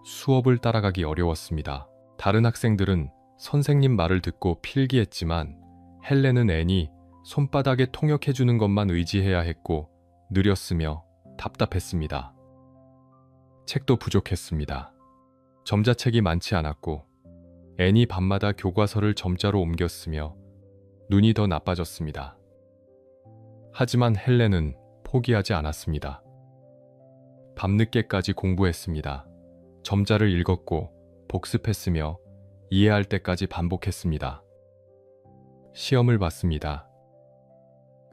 S1: 수업을 따라가기 어려웠습니다. 다른 학생들은 선생님 말을 듣고 필기했지만 헬렌은 앤이 손바닥에 통역해주는 것만 의지해야 했고 느렸으며 답답했습니다. 책도 부족했습니다. 점자책이 많지 않았고 앤이 밤마다 교과서를 점자로 옮겼으며 눈이 더 나빠졌습니다. 하지만 헬렌은 포기하지 않았습니다. 밤늦게까지 공부했습니다. 점자를 읽었고 복습했으며 이해할 때까지 반복했습니다. 시험을 봤습니다.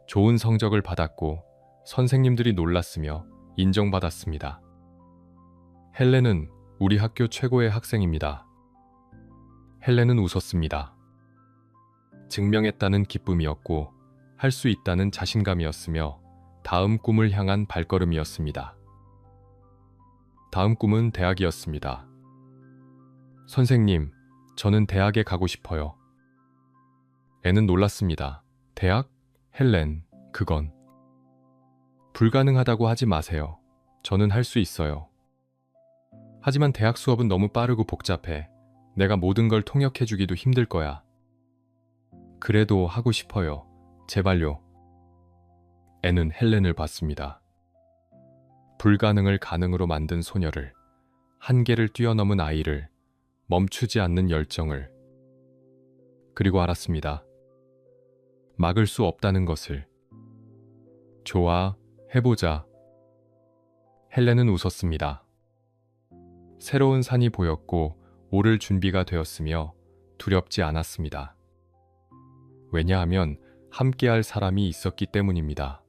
S1: 좋은 성적을 받았고 선생님들이 놀랐으며 인정받았습니다. 헬렌은 우리 학교 최고의 학생입니다. 헬렌은 웃었습니다. 증명했다는 기쁨이었고 할 수 있다는 자신감이었으며 다음 꿈을 향한 발걸음이었습니다. 다음 꿈은 대학이었습니다. 선생님, 저는 대학에 가고 싶어요. 애는 놀랐습니다. 대학? 헬렌, 그건. 불가능하다고 하지 마세요. 저는 할 수 있어요. 하지만 대학 수업은 너무 빠르고 복잡해. 내가 모든 걸 통역해주기도 힘들 거야. 그래도 하고 싶어요. 제발요. 애는 헬렌을 봤습니다. 불가능을 가능으로 만든 소녀를, 한계를 뛰어넘은 아이를, 멈추지 않는 열정을. 그리고 알았습니다. 막을 수 없다는 것을. 좋아, 해보자. 헬렌은 웃었습니다. 새로운 산이 보였고 오를 준비가 되었으며 두렵지 않았습니다. 왜냐하면 함께할 사람이 있었기 때문입니다.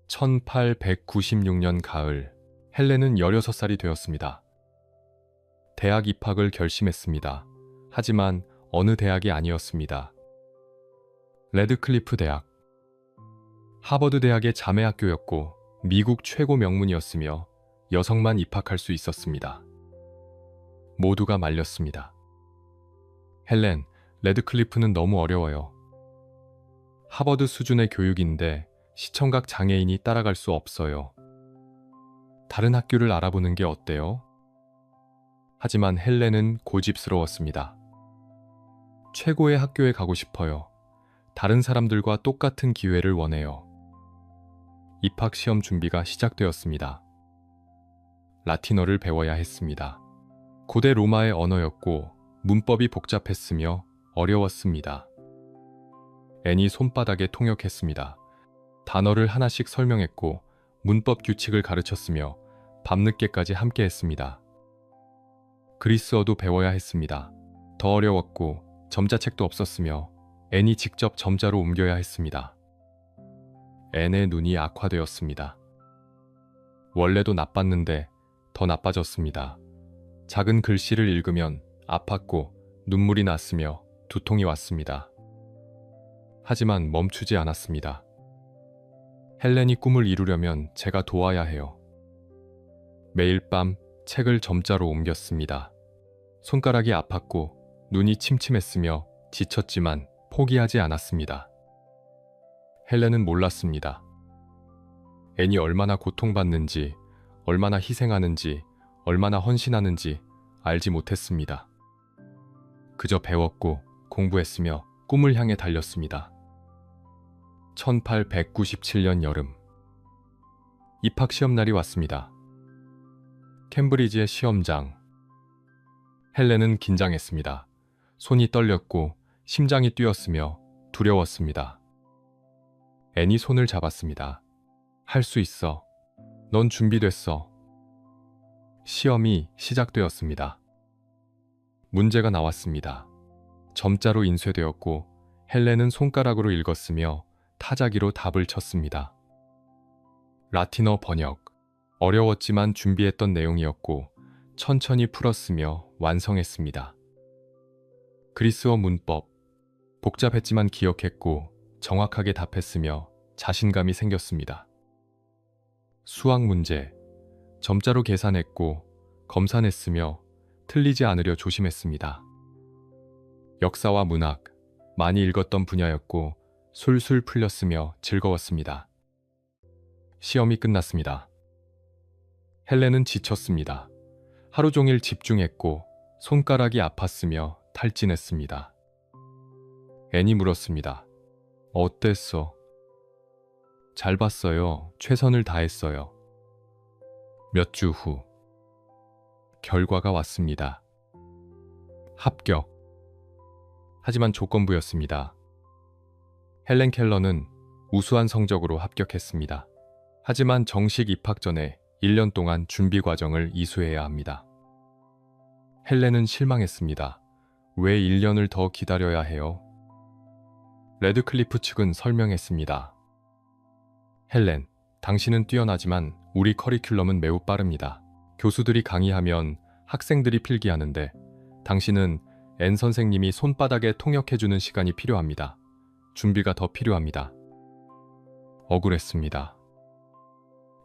S1: (1896년) 가을, 헬렌은 16살이 되었습니다. 대학 입학을 결심했습니다. 하지만 어느 대학이 아니었습니다. 레드클리프 대학. 하버드 대학의 자매 학교였고 미국 최고 명문이었으며 여성만 입학할 수 있었습니다. 모두가 말렸습니다. 헬렌, 레드클리프는 너무 어려워요. 하버드 수준의 교육인데 시청각 장애인이 따라갈 수 없어요. 다른 학교를 알아보는 게 어때요? 하지만 헬렌은 고집스러웠습니다. 최고의 학교에 가고 싶어요. 다른 사람들과 똑같은 기회를 원해요. 입학 시험 준비가 시작되었습니다. 라틴어를 배워야 했습니다. 고대 로마의 언어였고 문법이 복잡했으며 어려웠습니다. 앤이 손바닥에 통역했습니다. 단어를 하나씩 설명했고 문법 규칙을 가르쳤으며 밤늦게까지 함께했습니다. 그리스어도 배워야 했습니다. 더 어려웠고 점자책도 없었으며 앤이 직접 점자로 옮겨야 했습니다. 앤의 눈이 악화되었습니다. 원래도 나빴는데 더 나빠졌습니다. 작은 글씨를 읽으면 아팠고 눈물이 났으며 두통이 왔습니다. 하지만 멈추지 않았습니다. 헬렌이 꿈을 이루려면 제가 도와야 해요. 매일 밤 책을 점자로 옮겼습니다. 손가락이 아팠고 눈이 침침했으며 지쳤지만 포기하지 않았습니다. 헬렌은 몰랐습니다. 앤이 얼마나 고통받는지, 얼마나 희생하는지, 얼마나 헌신하는지 알지 못했습니다. 그저 배웠고 공부했으며 꿈을 향해 달렸습니다. 1897년 여름, 입학 시험 날이 왔습니다. 캠브리지의 시험장. 헬렌은 긴장했습니다. 손이 떨렸고 심장이 뛰었으며 두려웠습니다. 앤이 손을 잡았습니다. 할 수 있어. 넌 준비됐어. 시험이 시작되었습니다. 문제가 나왔습니다. 점자로 인쇄되었고 헬렌은 손가락으로 읽었으며 타자기로 답을 쳤습니다. 라틴어 번역. 어려웠지만 준비했던 내용이었고 천천히 풀었으며 완성했습니다. 그리스어 문법. 복잡했지만 기억했고 정확하게 답했으며 자신감이 생겼습니다. 수학 문제. 점자로 계산했고 검산했으며 틀리지 않으려 조심했습니다. 역사와 문학. 많이 읽었던 분야였고 술술 풀렸으며 즐거웠습니다. 시험이 끝났습니다. 헬렌은 지쳤습니다. 하루 종일 집중했고 손가락이 아팠으며 탈진했습니다. 앤이 물었습니다. 어땠어? 잘 봤어요. 최선을 다했어요. 몇 주 후, 결과가 왔습니다. 합격. 하지만 조건부였습니다. 헬렌 켈러는 우수한 성적으로 합격했습니다. 하지만 정식 입학 전에 1년 동안 준비 과정을 이수해야 합니다. 헬렌은 실망했습니다. 왜 1년을 더 기다려야 해요? 레드클리프 측은 설명했습니다. 헬렌, 당신은 뛰어나지만 우리 커리큘럼은 매우 빠릅니다. 교수들이 강의하면 학생들이 필기하는데 당신은 앤 선생님이 손바닥에 통역해주는 시간이 필요합니다. 준비가 더 필요합니다. 억울했습니다.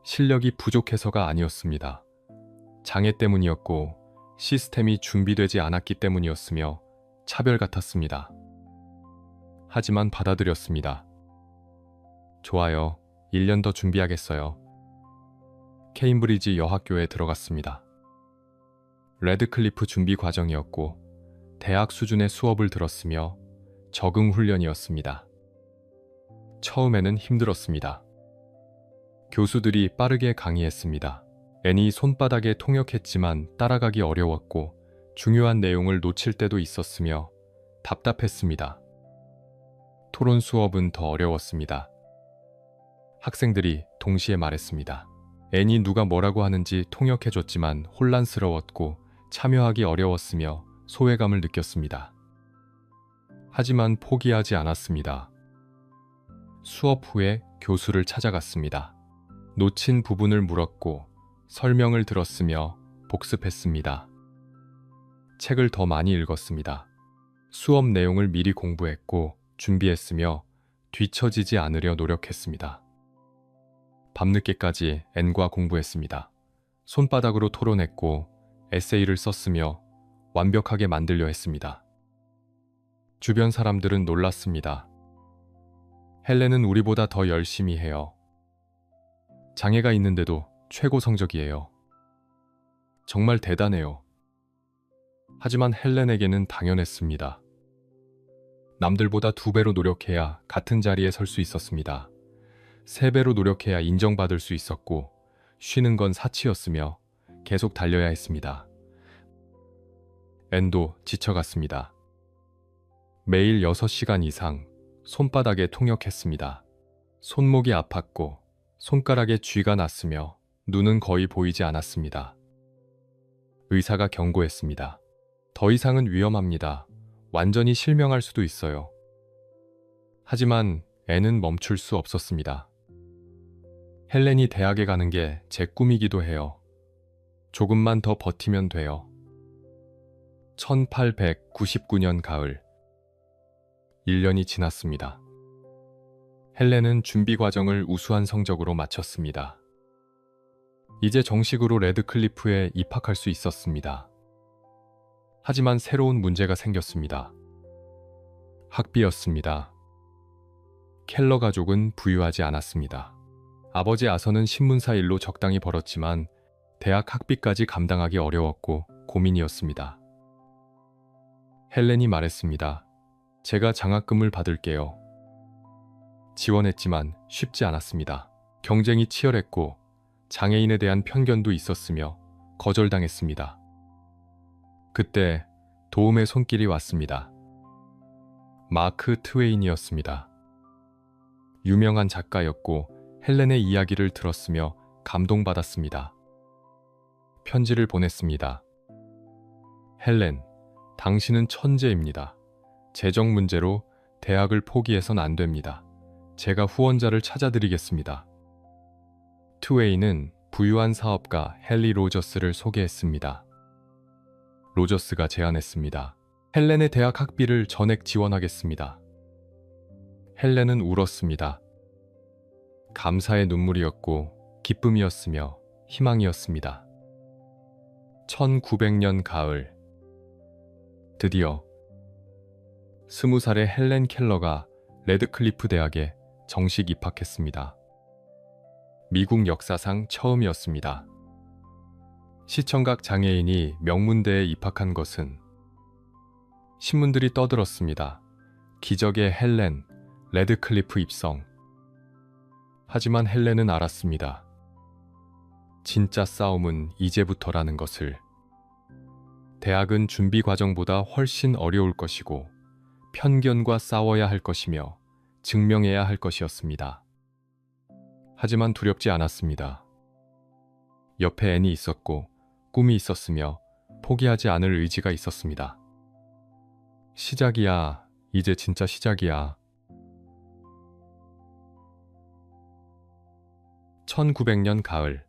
S1: 실력이 부족해서가 아니었습니다. 장애 때문이었고 시스템이 준비되지 않았기 때문이었으며 차별 같았습니다. 하지만 받아들였습니다. 좋아요. 1년 더 준비하겠어요. 케임브리지 여학교에 들어갔습니다. 레드클리프 준비 과정이었고 대학 수준의 수업을 들었으며 적응 훈련이었습니다. 처음에는 힘들었습니다. 교수들이 빠르게 강의했습니다. 앤이 손바닥에 통역했지만 따라가기 어려웠고 중요한 내용을 놓칠 때도 있었으며 답답했습니다. 토론 수업은 더 어려웠습니다. 학생들이 동시에 말했습니다. 앤이 누가 뭐라고 하는지 통역해줬지만 혼란스러웠고 참여하기 어려웠으며 소외감을 느꼈습니다. 하지만 포기하지 않았습니다. 수업 후에 교수를 찾아갔습니다. 놓친 부분을 물었고 설명을 들었으며 복습했습니다. 책을 더 많이 읽었습니다. 수업 내용을 미리 공부했고 준비했으며 뒤처지지 않으려 노력했습니다. 밤늦게까지 앤과 공부했습니다. 손바닥으로 토론했고 에세이를 썼으며 완벽하게 만들려 했습니다. 주변 사람들은 놀랐습니다. 헬렌은 우리보다 더 열심히 해요. 장애가 있는데도 최고 성적이에요. 정말 대단해요. 하지만 헬렌에게는 당연했습니다. 남들보다 2배로 노력해야 같은 자리에 설 수 있었습니다. 3배로 노력해야 인정받을 수 있었고 쉬는 건 사치였으며 계속 달려야 했습니다. 앤도 지쳐갔습니다. 매일 6시간 이상 손바닥에 통역했습니다. 손목이 아팠고 손가락에 쥐가 났으며 눈은 거의 보이지 않았습니다. 의사가 경고했습니다. 더 이상은 위험합니다. 완전히 실명할 수도 있어요. 하지만 앤은 멈출 수 없었습니다. 헬렌이 대학에 가는 게 제 꿈이기도 해요. 조금만 더 버티면 돼요. 1899년 가을 1년이 지났습니다. 헬렌은 준비 과정을 우수한 성적으로 마쳤습니다. 이제 정식으로 레드클리프에 입학할 수 있었습니다. 하지만 새로운 문제가 생겼습니다. 학비였습니다. 켈러 가족은 부유하지 않았습니다. 아버지 아서는 신문사 일로 적당히 벌었지만 대학 학비까지 감당하기 어려웠고 고민이었습니다. 헬렌이 말했습니다. 제가 장학금을 받을게요. 지원했지만 쉽지 않았습니다. 경쟁이 치열했고 장애인에 대한 편견도 있었으며 거절당했습니다. 그때 도움의 손길이 왔습니다. 마크 트웨인이었습니다. 유명한 작가였고 헬렌의 이야기를 들었으며 감동받았습니다. 편지를 보냈습니다. 헬렌, 당신은 천재입니다. 재정 문제로 대학을 포기해선 안 됩니다. 제가 후원자를 찾아드리겠습니다. 트웨인은 부유한 사업가 헨리 로저스를 소개했습니다. 로저스가 제안했습니다. 헬렌의 대학 학비를 전액 지원하겠습니다. 헬렌은 울었습니다. 감사의 눈물이었고 기쁨이었으며 희망이었습니다. 1900년 가을 드디어 20살의 헬렌 켈러가 레드클리프 대학에 정식 입학했습니다. 미국 역사상 처음이었습니다. 시청각 장애인이 명문대에 입학한 것은 신문들이 떠들었습니다. 기적의 헬렌, 레드클리프 입성. 하지만 헬렌은 알았습니다. 진짜 싸움은 이제부터라는 것을. 대학은 준비 과정보다 훨씬 어려울 것이고 편견과 싸워야 할 것이며 증명해야 할 것이었습니다. 하지만 두렵지 않았습니다. 옆에 앤이 있었고 꿈이 있었으며 포기하지 않을 의지가 있었습니다. 시작이야. 이제 진짜 시작이야. 1900년 가을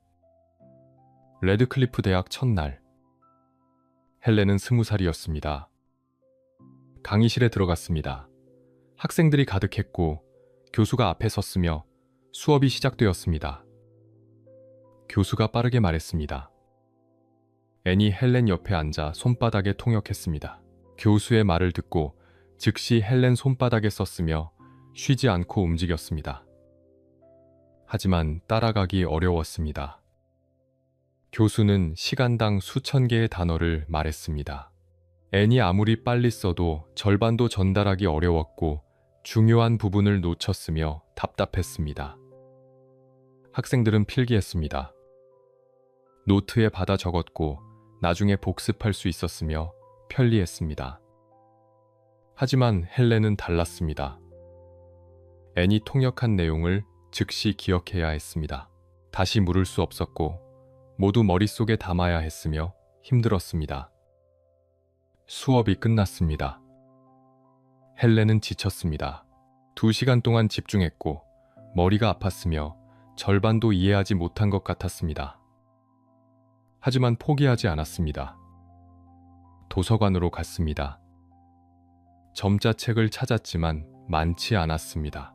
S1: 레드클리프 대학 첫날 헬렌은 20살이었습니다. 강의실에 들어갔습니다. 학생들이 가득했고 교수가 앞에 섰으며 수업이 시작되었습니다. 교수가 빠르게 말했습니다. 앤이 헬렌 옆에 앉아 손바닥에 통역했습니다. 교수의 말을 듣고 즉시 헬렌 손바닥에 썼으며 쉬지 않고 움직였습니다. 하지만 따라가기 어려웠습니다. 교수는 시간당 수천 개의 단어를 말했습니다. 앤이 아무리 빨리 써도 절반도 전달하기 어려웠고 중요한 부분을 놓쳤으며 답답했습니다. 학생들은 필기했습니다. 노트에 받아 적었고 나중에 복습할 수 있었으며 편리했습니다. 하지만 헬렌은 달랐습니다. 앤이 통역한 내용을 즉시 기억해야 했습니다. 다시 물을 수 없었고 모두 머릿속에 담아야 했으며 힘들었습니다. 수업이 끝났습니다. 헬렌은 지쳤습니다. 2시간 동안 집중했고 머리가 아팠으며 절반도 이해하지 못한 것 같았습니다. 하지만 포기하지 않았습니다. 도서관으로 갔습니다. 점자책을 찾았지만 많지 않았습니다.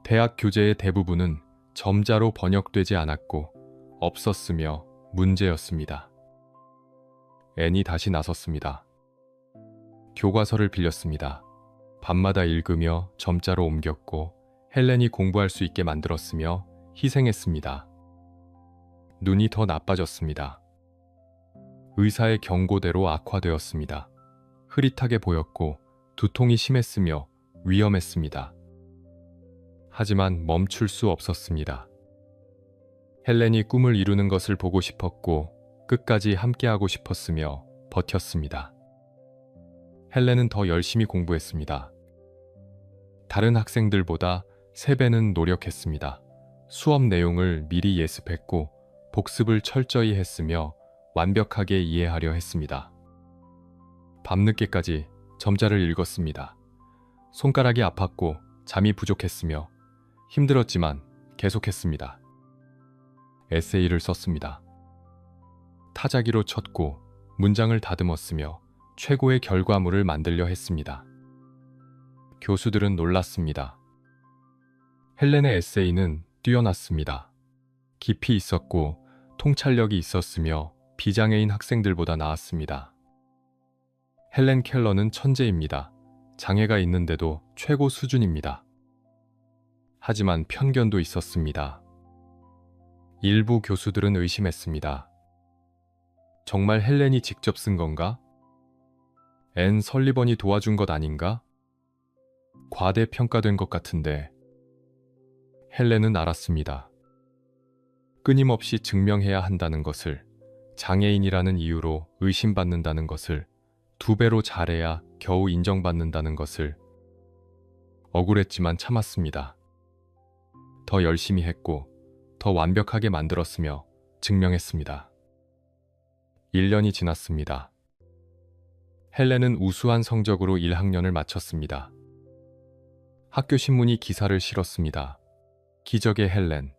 S1: 대학 교재의 대부분은 점자로 번역되지 않았고 없었으며 문제였습니다. 앤이 다시 나섰습니다. 교과서를 빌렸습니다. 밤마다 읽으며 점자로 옮겼고 헬렌이 공부할 수 있게 만들었으며 희생했습니다. 눈이 더 나빠졌습니다. 의사의 경고대로 악화되었습니다. 흐릿하게 보였고 두통이 심했으며 위험했습니다. 하지만 멈출 수 없었습니다. 헬렌이 꿈을 이루는 것을 보고 싶었고 끝까지 함께하고 싶었으며 버텼습니다. 헬렌은 더 열심히 공부했습니다. 다른 학생들보다 3배는 노력했습니다. 수업 내용을 미리 예습했고 복습을 철저히 했으며 완벽하게 이해하려 했습니다. 밤늦게까지 점자를 읽었습니다. 손가락이 아팠고 잠이 부족했으며 힘들었지만 계속했습니다. 에세이를 썼습니다. 타자기로 쳤고 문장을 다듬었으며 최고의 결과물을 만들려 했습니다. 교수들은 놀랐습니다. 헬렌의 에세이는 뛰어났습니다. 깊이 있었고 통찰력이 있었으며 비장애인 학생들보다 나았습니다. 헬렌 켈러는 천재입니다. 장애가 있는데도 최고 수준입니다. 하지만 편견도 있었습니다. 일부 교수들은 의심했습니다. 정말 헬렌이 직접 쓴 건가? 앤 설리번이 도와준 것 아닌가? 과대평가된 것 같은데. 헬렌은 알았습니다. 끊임없이 증명해야 한다는 것을, 장애인이라는 이유로 의심받는다는 것을, 2배로 잘해야 겨우 인정받는다는 것을. 억울했지만 참았습니다. 더 열심히 했고 더 완벽하게 만들었으며 증명했습니다. 1년이 지났습니다. 헬렌은 우수한 성적으로 1학년을 마쳤습니다. 학교 신문이 기사를 실었습니다. 기적의 헬렌,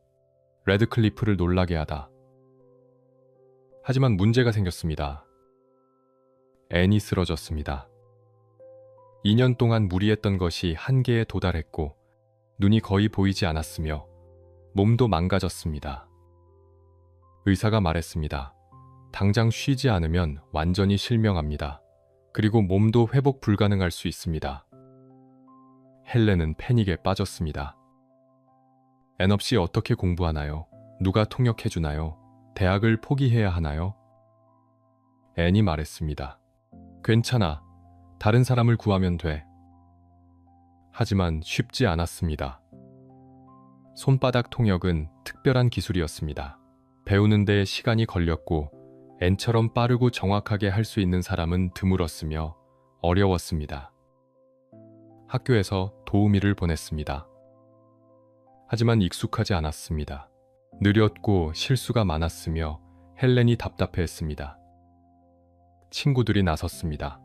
S1: 레드클리프를 놀라게 하다. 하지만 문제가 생겼습니다. 앤이 쓰러졌습니다. 2년 동안 무리했던 것이 한계에 도달했고 눈이 거의 보이지 않았으며 몸도 망가졌습니다. 의사가 말했습니다. 당장 쉬지 않으면 완전히 실명합니다. 그리고 몸도 회복 불가능할 수 있습니다. 헬렌은 패닉에 빠졌습니다. 앤 없이 어떻게 공부하나요? 누가 통역해주나요? 대학을 포기해야 하나요? 앤이 말했습니다. 괜찮아. 다른 사람을 구하면 돼. 하지만 쉽지 않았습니다. 손바닥 통역은 특별한 기술이었습니다. 배우는 데 시간이 걸렸고 앤처럼 빠르고 정확하게 할 수 있는 사람은 드물었으며 어려웠습니다. 학교에서 도우미를 보냈습니다. 하지만 익숙하지 않았습니다. 느렸고 실수가 많았으며 헬렌이 답답해했습니다. 친구들이 나섰습니다.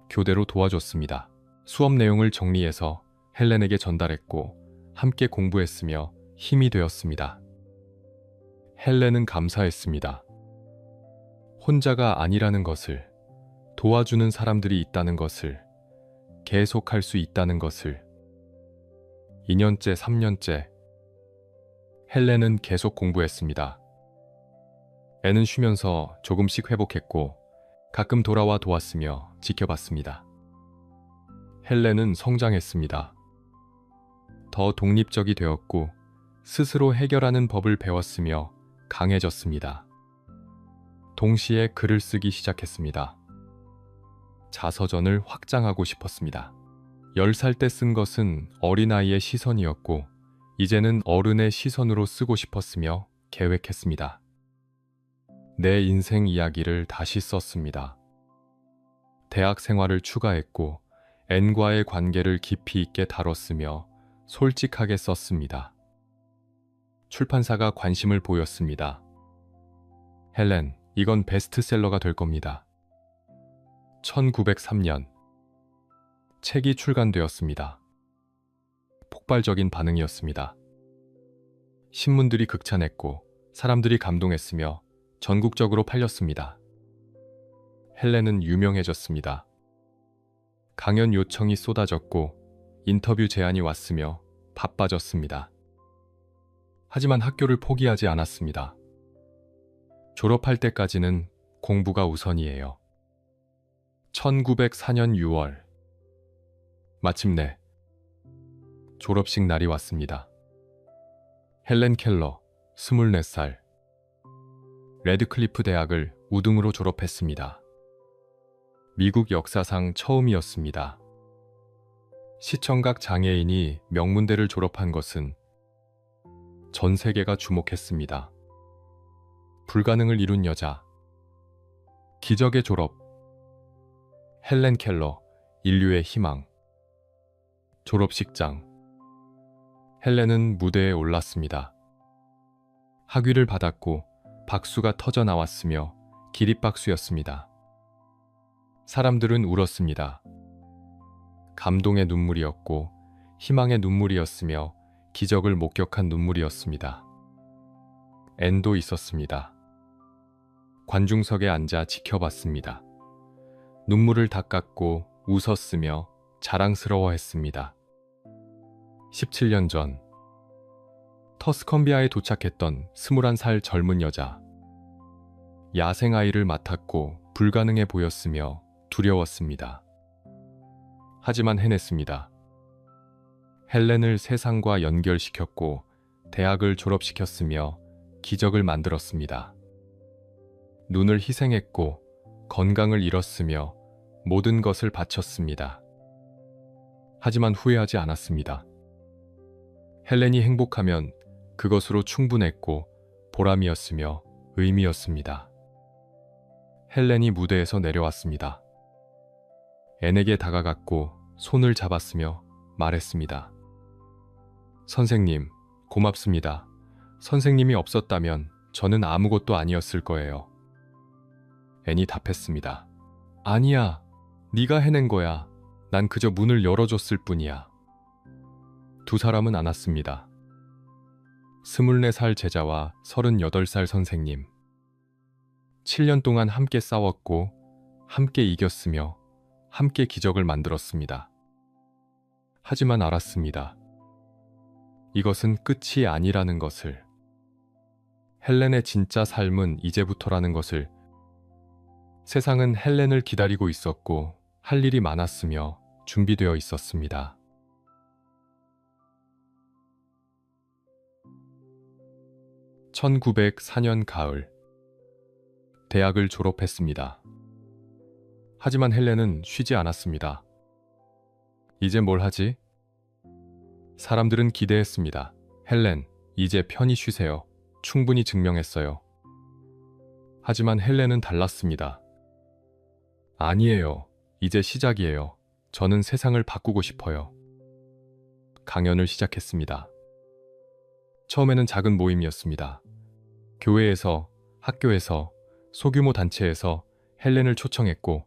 S1: 교대로 도와줬습니다. 수업 내용을 정리해서 헬렌에게 전달했고 함께 공부했으며 힘이 되었습니다. 헬렌은 감사했습니다. 혼자가 아니라는 것을, 도와주는 사람들이 있다는 것을, 계속할 수 있다는 것을. 2년째, 3년째 헬렌은 계속 공부했습니다. 앤은 쉬면서 조금씩 회복했고 가끔 돌아와 도왔으며 지켜봤습니다. 헬렌은 성장했습니다. 더 독립적이 되었고 스스로 해결하는 법을 배웠으며 강해졌습니다. 동시에 글을 쓰기 시작했습니다. 자서전을 확장하고 싶었습니다. 10살 때 쓴 것은 어린아이의 시선이었고 이제는 어른의 시선으로 쓰고 싶었으며 계획했습니다. 내 인생 이야기를 다시 썼습니다. 대학 생활을 추가했고 N과의 관계를 깊이 있게 다뤘으며 솔직하게 썼습니다. 출판사가 관심을 보였습니다. 헬렌, 이건 베스트셀러가 될 겁니다. 1903년 책이 출간되었습니다. 폭발적인 반응이었습니다. 신문들이 극찬했고 사람들이 감동했으며 전국적으로 팔렸습니다. 헬렌은 유명해졌습니다. 강연 요청이 쏟아졌고 인터뷰 제안이 왔으며 바빠졌습니다. 하지만 학교를 포기하지 않았습니다. 졸업할 때까지는 공부가 우선이에요. 1904년 6월 마침내 졸업식 날이 왔습니다. 헬렌 켈러, 24살. 레드클리프 대학을 우등으로 졸업했습니다. 미국 역사상 처음이었습니다. 시청각 장애인이 명문대를 졸업한 것은 전 세계가 주목했습니다. 불가능을 이룬 여자. 기적의 졸업. 헬렌 켈러, 인류의 희망. 졸업식장. 헬렌은 무대에 올랐습니다. 학위를 받았고 박수가 터져 나왔으며 기립박수였습니다. 사람들은 울었습니다. 감동의 눈물이었고 희망의 눈물이었으며 기적을 목격한 눈물이었습니다. N도 있었습니다. 관중석에 앉아 지켜봤습니다. 눈물을 닦았고 웃었으며 자랑스러워했습니다. 17년 전 터스컨비아에 도착했던 21살 젊은 여자. 야생아이를 맡았고 불가능해 보였으며 두려웠습니다. 하지만 해냈습니다. 헬렌을 세상과 연결시켰고 대학을 졸업시켰으며 기적을 만들었습니다. 눈을 희생했고 건강을 잃었으며 모든 것을 바쳤습니다. 하지만 후회하지 않았습니다. 헬렌이 행복하면 그것으로 충분했고 보람이었으며 의미였습니다. 헬렌이 무대에서 내려왔습니다. N에게 다가갔고 손을 잡았으며 말했습니다. 선생님, 고맙습니다. 선생님이 없었다면 저는 아무것도 아니었을 거예요. N이 답했습니다. 아니야, 네가 해낸 거야. 난 그저 문을 열어줬을 뿐이야. 두 사람은 안았습니다. 24살 제자와 38살 선생님. 7년 동안 함께 싸웠고 함께 이겼으며 함께 기적을 만들었습니다. 하지만 알았습니다. 이것은 끝이 아니라는 것을. 헬렌의 진짜 삶은 이제부터라는 것을. 세상은 헬렌을 기다리고 있었고 할 일이 많았으며 준비되어 있었습니다. (1904년) 가을 대학을 졸업했습니다. 하지만 헬렌은 쉬지 않았습니다. 이제 뭘 하지? 사람들은 기대했습니다. 헬렌, 이제 편히 쉬세요. 충분히 증명했어요. 하지만 헬렌은 달랐습니다. 아니에요. 이제 시작이에요. 저는 세상을 바꾸고 싶어요. 강연을 시작했습니다. 처음에는 작은 모임이었습니다. 교회에서, 학교에서, 소규모 단체에서 헬렌을 초청했고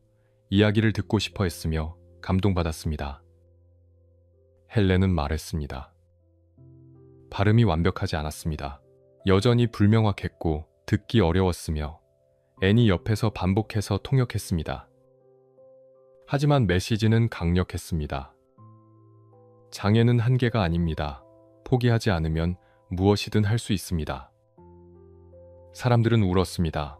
S1: 이야기를 듣고 싶어 했으며 감동받았습니다. 헬렌은 말했습니다. 발음이 완벽하지 않았습니다. 여전히 불명확했고 듣기 어려웠으며 N이 옆에서 반복해서 통역했습니다. 하지만 메시지는 강력했습니다. 장애는 한계가 아닙니다. 포기하지 않으면 무엇이든 할 수 있습니다. 사람들은 울었습니다.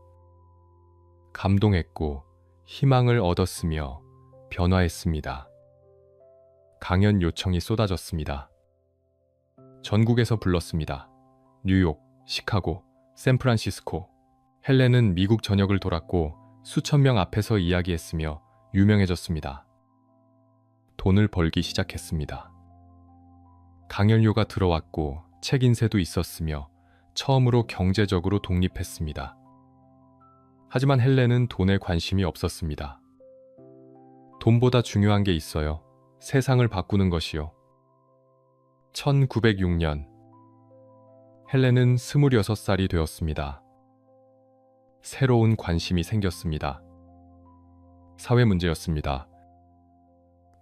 S1: 감동했고 희망을 얻었으며 변화했습니다. 강연 요청이 쏟아졌습니다. 전국에서 불렀습니다. 뉴욕, 시카고, 샌프란시스코. 헬렌은 미국 전역을 돌았고 수천 명 앞에서 이야기했으며 유명해졌습니다. 돈을 벌기 시작했습니다. 강연료가 들어왔고 책 인쇄도 있었으며 처음으로 경제적으로 독립했습니다. 하지만 헬렌은 돈에 관심이 없었습니다. 돈보다 중요한 게 있어요. 세상을 바꾸는 것이요. 1906년 헬렌은 26살이 되었습니다. 새로운 관심이 생겼습니다. 사회 문제였습니다.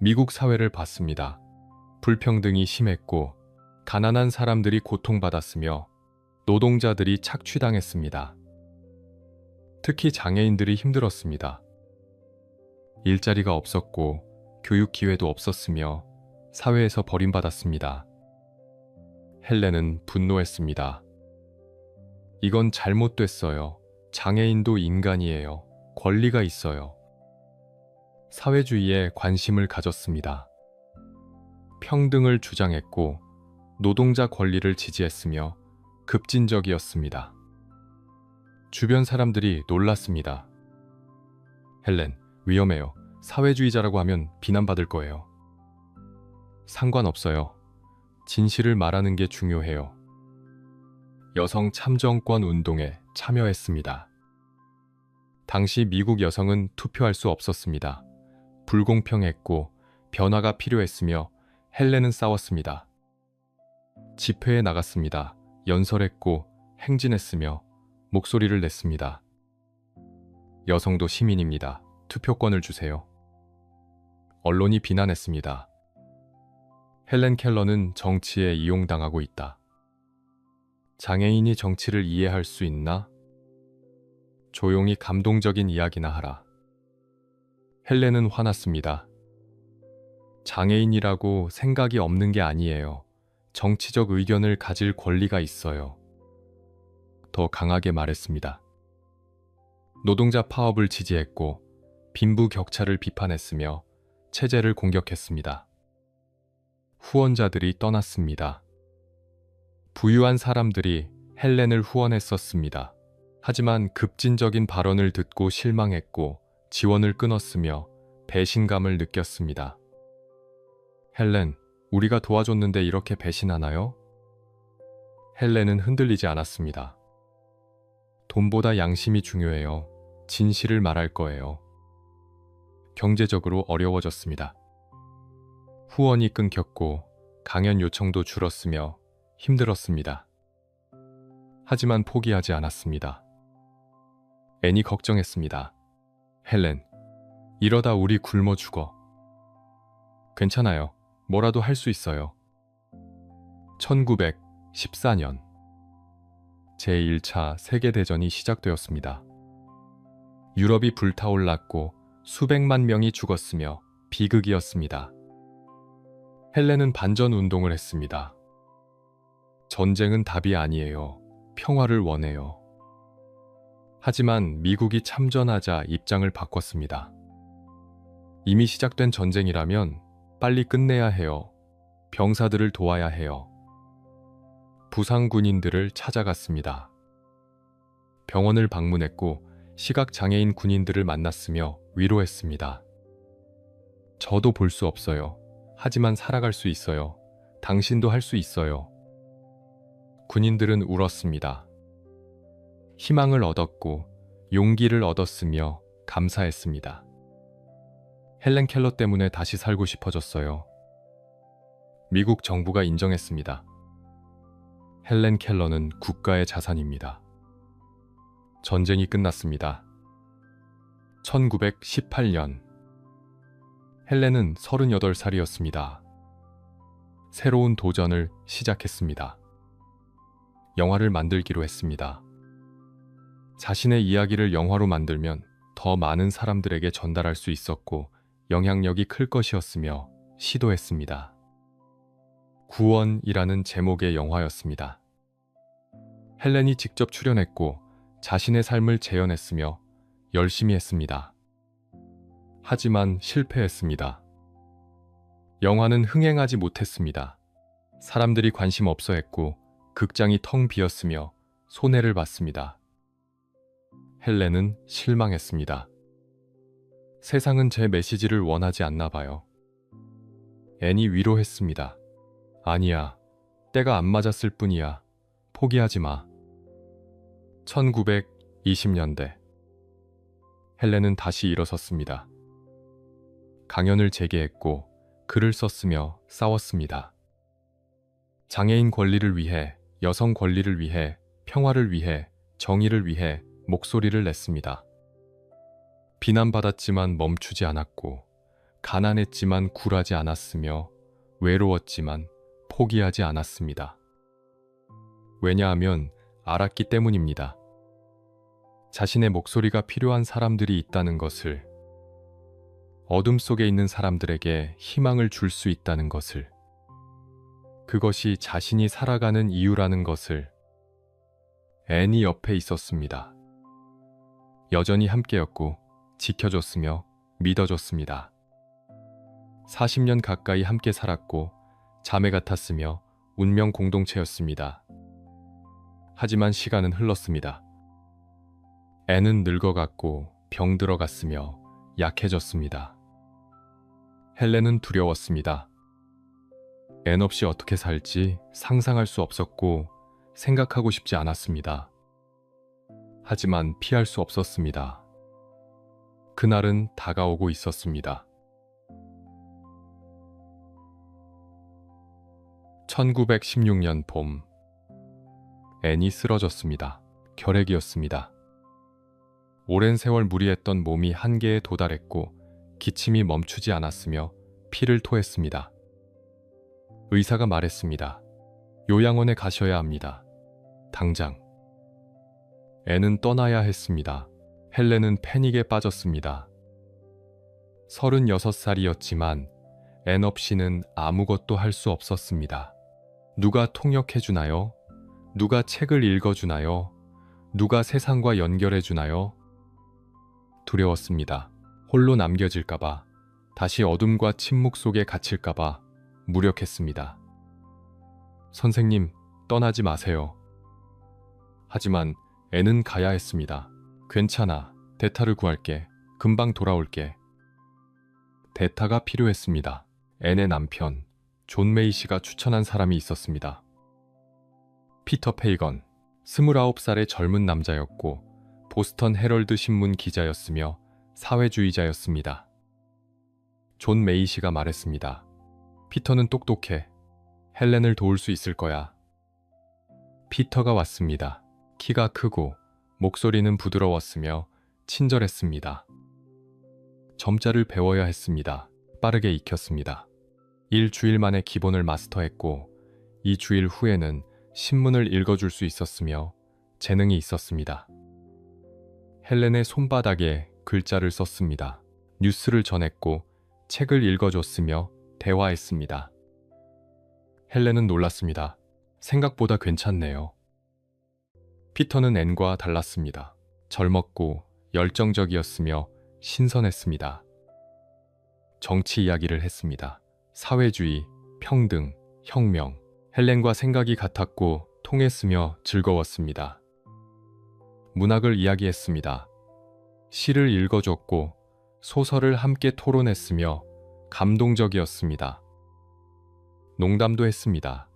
S1: 미국 사회를 봤습니다. 불평등이 심했고 가난한 사람들이 고통받았으며 노동자들이 착취당했습니다. 특히 장애인들이 힘들었습니다. 일자리가 없었고 교육 기회도 없었으며 사회에서 버림받았습니다. 헬렌은 분노했습니다. 이건 잘못됐어요. 장애인도 인간이에요. 권리가 있어요. 사회주의에 관심을 가졌습니다. 평등을 주장했고 노동자 권리를 지지했으며 급진적이었습니다. 주변 사람들이 놀랐습니다. 헬렌, 위험해요. 사회주의자라고 하면 비난받을 거예요. 상관없어요. 진실을 말하는 게 중요해요. 여성 참정권 운동에 참여했습니다. 당시 미국 여성은 투표할 수 없었습니다. 불공평했고 변화가 필요했으며 헬렌은 싸웠습니다. 집회에 나갔습니다. 연설했고 행진했으며 목소리를 냈습니다. 여성도 시민입니다. 투표권을 주세요. 언론이 비난했습니다. 헬렌 켈러는 정치에 이용당하고 있다. 장애인이 정치를 이해할 수 있나? 조용히 감동적인 이야기나 하라. 헬렌은 화났습니다. 장애인이라고 생각이 없는 게 아니에요. 정치적 의견을 가질 권리가 있어요. 더 강하게 말했습니다. 노동자 파업을 지지했고 빈부격차를 비판했으며 체제를 공격했습니다. 후원자들이 떠났습니다. 부유한 사람들이 헬렌을 후원했었습니다. 하지만 급진적인 발언을 듣고 실망했고 지원을 끊었으며 배신감을 느꼈습니다. 헬렌, 우리가 도와줬는데 이렇게 배신하나요? 헬렌은 흔들리지 않았습니다. 돈보다 양심이 중요해요. 진실을 말할 거예요. 경제적으로 어려워졌습니다. 후원이 끊겼고 강연 요청도 줄었으며 힘들었습니다. 하지만 포기하지 않았습니다. 앤이 걱정했습니다. 헬렌, 이러다 우리 굶어 죽어. 괜찮아요. 뭐라도 할 수 있어요. 1914년 제1차 세계대전이 시작되었습니다. 유럽이 불타올랐고 수백만 명이 죽었으며 비극이었습니다. 헬렌은 반전 운동을 했습니다. 전쟁은 답이 아니에요. 평화를 원해요. 하지만 미국이 참전하자 입장을 바꿨습니다. 이미 시작된 전쟁이라면 빨리 끝내야 해요. 병사들을 도와야 해요. 부상 군인들을 찾아갔습니다. 병원을 방문했고 시각장애인 군인들을 만났으며 위로했습니다. 저도 볼 수 없어요. 하지만 살아갈 수 있어요. 당신도 할 수 있어요. 군인들은 울었습니다. 희망을 얻었고 용기를 얻었으며 감사했습니다. 헬렌 켈러 때문에 다시 살고 싶어졌어요. 미국 정부가 인정했습니다. 헬렌 켈러는 국가의 자산입니다. 전쟁이 끝났습니다. 1918년 헬렌은 38살이었습니다. 새로운 도전을 시작했습니다. 영화를 만들기로 했습니다. 자신의 이야기를 영화로 만들면 더 많은 사람들에게 전달할 수 있었고 영향력이 클 것이었으며 시도했습니다. 구원이라는 제목의 영화였습니다. 헬렌이 직접 출연했고 자신의 삶을 재현했으며 열심히 했습니다. 하지만 실패했습니다. 영화는 흥행하지 못했습니다. 사람들이 관심 없어 했고 극장이 텅 비었으며 손해를 봤습니다. 헬렌은 실망했습니다. 세상은 제 메시지를 원하지 않나 봐요. 앤이 위로했습니다. 아니야, 때가 안 맞았을 뿐이야. 포기하지 마. 1920년대. 헬렌은 다시 일어섰습니다. 강연을 재개했고 글을 썼으며 싸웠습니다. 장애인 권리를 위해, 여성 권리를 위해, 평화를 위해, 정의를 위해 목소리를 냈습니다. 비난받았지만 멈추지 않았고, 가난했지만 굴하지 않았으며, 외로웠지만 포기하지 않았습니다. 왜냐하면 알았기 때문입니다. 자신의 목소리가 필요한 사람들이 있다는 것을, 어둠 속에 있는 사람들에게 희망을 줄 수 있다는 것을, 그것이 자신이 살아가는 이유라는 것을. 앤이 옆에 있었습니다. 여전히 함께였고 지켜줬으며 믿어줬습니다. 40년 가까이 함께 살았고 자매 같았으며 운명 공동체였습니다. 하지만 시간은 흘렀습니다. 앤은 늙어갔고 병들어갔으며 약해졌습니다. 헬렌은 두려웠습니다. 앤 없이 어떻게 살지 상상할 수 없었고 생각하고 싶지 않았습니다. 하지만 피할 수 없었습니다. 그날은 다가오고 있었습니다. 1916년 봄, 앤이 쓰러졌습니다. 결핵이었습니다. 오랜 세월 무리했던 몸이 한계에 도달했고 기침이 멈추지 않았으며 피를 토했습니다. 의사가 말했습니다. 요양원에 가셔야 합니다. 당장. 앤은 떠나야 했습니다. 헬렌은 패닉에 빠졌습니다. 36살이었지만 앤 없이는 아무것도 할 수 없었습니다. 누가 통역해주나요? 누가 책을 읽어주나요? 누가 세상과 연결해주나요? 두려웠습니다. 홀로 남겨질까봐, 다시 어둠과 침묵 속에 갇힐까봐 무력했습니다. 선생님, 떠나지 마세요. 하지만 앤은 가야 했습니다. 괜찮아. 대타를 구할게. 금방 돌아올게. 대타가 필요했습니다. 앤의 남편, 존 메이시가 추천한 사람이 있었습니다. 피터 페이건, 29살의 젊은 남자였고 보스턴 헤럴드 신문 기자였으며 사회주의자였습니다. 존 메이시가 말했습니다. 피터는 똑똑해. 헬렌을 도울 수 있을 거야. 피터가 왔습니다. 키가 크고 목소리는 부드러웠으며 친절했습니다. 점자를 배워야 했습니다. 빠르게 익혔습니다. 일주일 만에 기본을 마스터했고 2주일 후에는 신문을 읽어줄 수 있었으며 재능이 있었습니다. 헬렌의 손바닥에 글자를 썼습니다. 뉴스를 전했고 책을 읽어줬으며 대화했습니다. 헬렌은 놀랐습니다. 생각보다 괜찮네요. 피터는 앤과 달랐습니다. 젊었고 열정적이었으며 신선했습니다. 정치 이야기를 했습니다. 사회주의, 평등, 혁명. 헬렌과 생각이 같았고 통했으며 즐거웠습니다. 문학을 이야기했습니다. 시를 읽어줬고 소설을 함께 토론했으며 감동적이었습니다. 농담도 했습니다.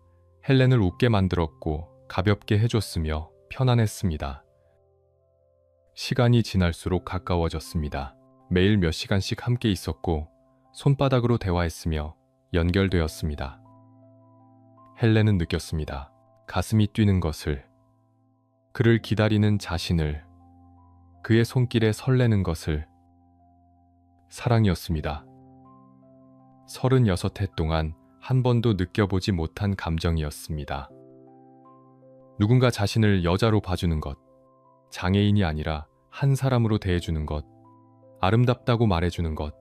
S1: 헬렌을 웃게 만들었고 가볍게 해줬으며 편안했습니다. 시간이 지날수록 가까워졌습니다. 매일 몇 시간씩 함께 있었고 손바닥으로 대화했으며 연결되었습니다. 헬렌은 느꼈습니다. 가슴이 뛰는 것을, 그를 기다리는 자신을, 그의 손길에 설레는 것을. 사랑이었습니다. 36해 동안 한 번도 느껴보지 못한 감정이었습니다. 누군가 자신을 여자로 봐주는 것, 장애인이 아니라 한 사람으로 대해주는 것, 아름답다고 말해주는 것.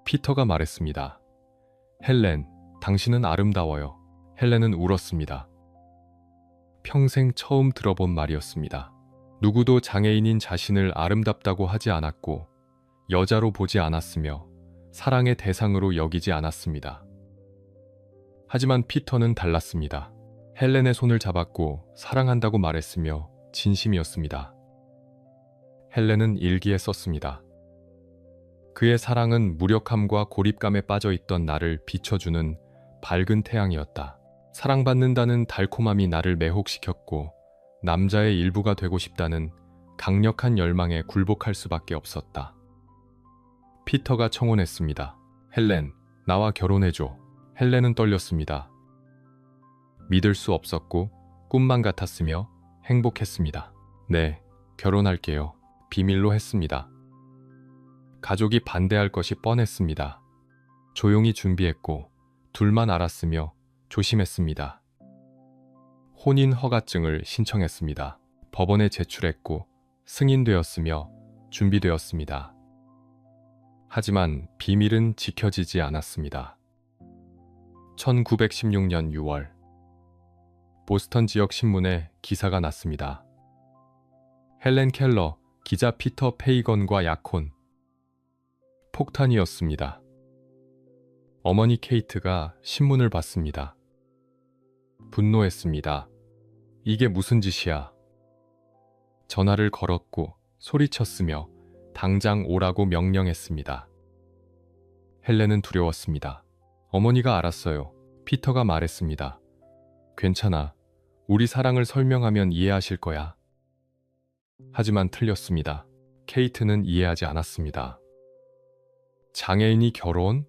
S1: 피터가 말했습니다. 헬렌, 당신은 아름다워요. 헬렌은 울었습니다. 평생 처음 들어본 말이었습니다. 누구도 장애인인 자신을 아름답다고 하지 않았고 여자로 보지 않았으며 사랑의 대상으로 여기지 않았습니다. 하지만 피터는 달랐습니다. 헬렌의 손을 잡았고 사랑한다고 말했으며 진심이었습니다. 헬렌은 일기에 썼습니다. 그의 사랑은 무력함과 고립감에 빠져 있던 나를 비춰주는 밝은 태양이었다. 사랑받는다는 달콤함이 나를 매혹시켰고 남자의 일부가 되고 싶다는 강력한 열망에 굴복할 수밖에 없었다. 피터가 청혼했습니다. 헬렌, 나와 결혼해줘. 헬렌은 떨렸습니다. 믿을 수 없었고 꿈만 같았으며 행복했습니다. 네, 결혼할게요. 비밀로 했습니다. 가족이 반대할 것이 뻔했습니다. 조용히 준비했고 둘만 알았으며 조심했습니다. 혼인 허가증을 신청했습니다. 법원에 제출했고 승인되었으며 준비되었습니다. 하지만 비밀은 지켜지지 않았습니다. 1916년 6월 보스턴 지역 신문에 기사가 났습니다. 헬렌 켈러, 기자 피터 페이건과 약혼. 폭탄이었습니다. 어머니 케이트가 신문을 봤습니다. 분노했습니다. 이게 무슨 짓이야? 전화를 걸었고 소리쳤으며 당장 오라고 명령했습니다. 헬렌은 두려웠습니다. 어머니가 알았어요. 피터가 말했습니다. 괜찮아. 우리 사랑을 설명하면 이해하실 거야. 하지만 틀렸습니다. 케이트는 이해하지 않았습니다. 장애인이 결혼?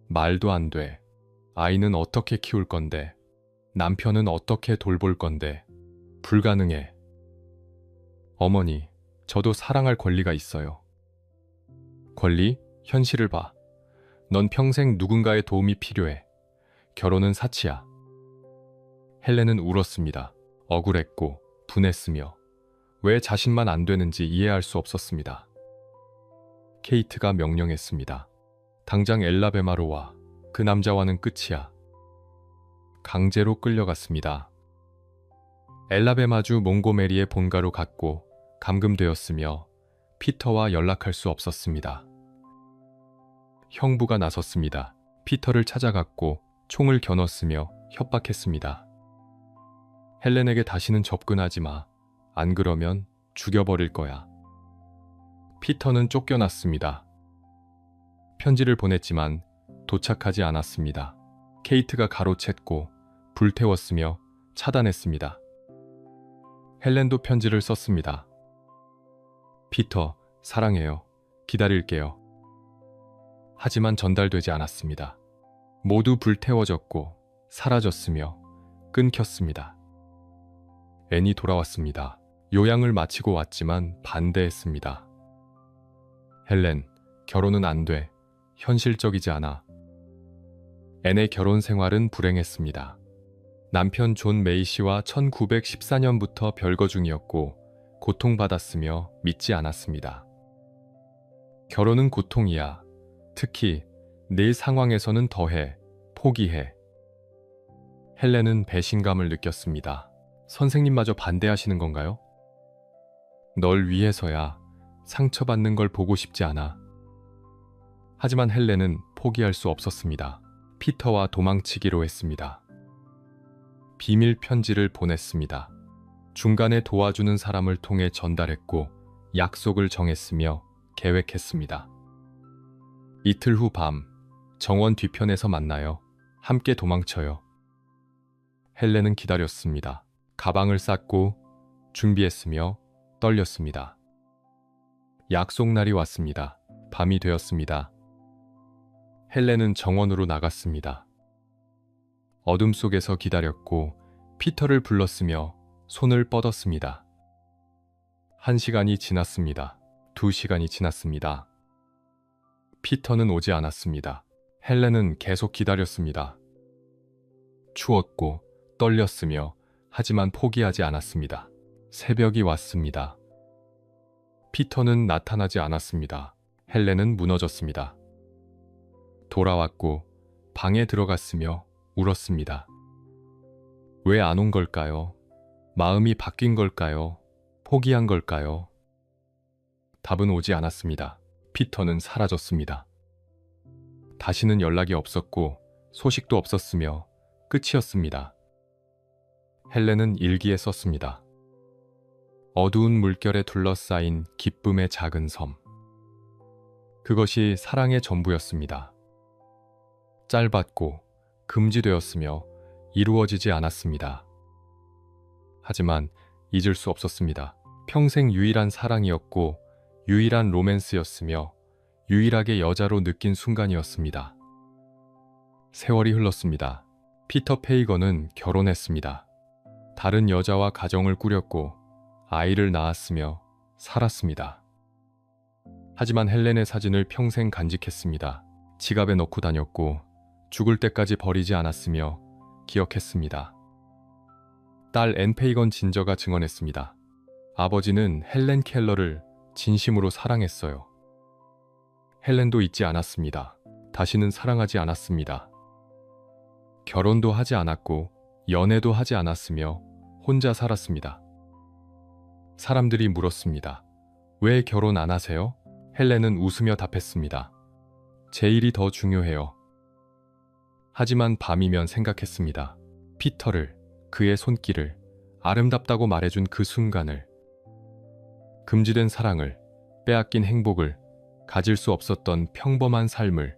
S1: 말도 안 돼. 아이는 어떻게 키울 건데? 남편은 어떻게 돌볼 건데? 불가능해. 어머니, 저도 사랑할 권리가 있어요. 권리? 현실을 봐. 넌 평생 누군가의 도움이 필요해. 결혼은 사치야. 헬렌은 울었습니다. 억울했고 분했으며 왜 자신만 안 되는지 이해할 수 없었습니다. 케이트가 명령했습니다. 당장 엘라베마로 와. 그 남자와는 끝이야. 강제로 끌려갔습니다. 엘라베마주 몽고메리의 본가로 갔고 감금되었으며 피터와 연락할 수 없었습니다. 형부가 나섰습니다. 피터를 찾아갔고 총을 겨눴으며 협박했습니다. 헬렌에게 다시는 접근하지 마. 안 그러면 죽여버릴 거야. 피터는 쫓겨났습니다. 편지를 보냈지만 도착하지 않았습니다. 케이트가 가로챘고 불태웠으며 차단했습니다. 헬렌도 편지를 썼습니다. 피터, 사랑해요. 기다릴게요. 하지만 전달되지 않았습니다. 모두 불태워졌고 사라졌으며 끊겼습니다. 앤이 돌아왔습니다. 요양을 마치고 왔지만 반대했습니다. 헬렌, 결혼은 안 돼. 현실적이지 않아. 앤의 결혼 생활은 불행했습니다. 남편 존 메이 씨와 1914년부터 별거 중이었고 고통받았으며 믿지 않았습니다. 결혼은 고통이야. 특히 내 상황에서는 더해. 포기해. 헬렌은 배신감을 느꼈습니다. 선생님마저 반대하시는 건가요? 널 위해서야. 상처받는 걸 보고 싶지 않아. 하지만 헬렌은 포기할 수 없었습니다. 피터와 도망치기로 했습니다. 비밀 편지를 보냈습니다. 중간에 도와주는 사람을 통해 전달했고 약속을 정했으며 계획했습니다. 이틀 후 밤, 정원 뒤편에서 만나요. 함께 도망쳐요. 헬렌은 기다렸습니다. 가방을 쌌고 준비했으며 떨렸습니다. 약속 날이 왔습니다. 밤이 되었습니다. 헬렌은 정원으로 나갔습니다. 어둠 속에서 기다렸고 피터를 불렀으며 손을 뻗었습니다. 1시간이 지났습니다. 2시간이 지났습니다. 피터는 오지 않았습니다. 헬렌은 계속 기다렸습니다. 추웠고 떨렸으며 하지만 포기하지 않았습니다. 새벽이 왔습니다. 피터는 나타나지 않았습니다. 헬렌은 무너졌습니다. 돌아왔고 방에 들어갔으며 울었습니다. 왜 안 온 걸까요? 마음이 바뀐 걸까요? 포기한 걸까요? 답은 오지 않았습니다. 피터는 사라졌습니다. 다시는 연락이 없었고 소식도 없었으며 끝이었습니다. 헬렌은 일기에 썼습니다. 어두운 물결에 둘러싸인 기쁨의 작은 섬. 그것이 사랑의 전부였습니다. 짧았고 금지되었으며 이루어지지 않았습니다. 하지만 잊을 수 없었습니다. 평생 유일한 사랑이었고 유일한 로맨스였으며 유일하게 여자로 느낀 순간이었습니다. 세월이 흘렀습니다. 피터 페이건은 결혼했습니다. 다른 여자와 가정을 꾸렸고 아이를 낳았으며 살았습니다. 하지만 헬렌의 사진을 평생 간직했습니다. 지갑에 넣고 다녔고 죽을 때까지 버리지 않았으며 기억했습니다. 딸 앤 페이건 진저가 증언했습니다. 아버지는 헬렌 켈러를 진심으로 사랑했어요. 헬렌도 잊지 않았습니다. 다시는 사랑하지 않았습니다. 결혼도 하지 않았고 연애도 하지 않았으며 혼자 살았습니다. 사람들이 물었습니다. 왜 결혼 안 하세요? 헬렌은 웃으며 답했습니다. 제 일이 더 중요해요. 하지만 밤이면 생각했습니다. 피터를, 그의 손길을, 아름답다고 말해준 그 순간을, 금지된 사랑을, 빼앗긴 행복을, 가질 수 없었던 평범한 삶을,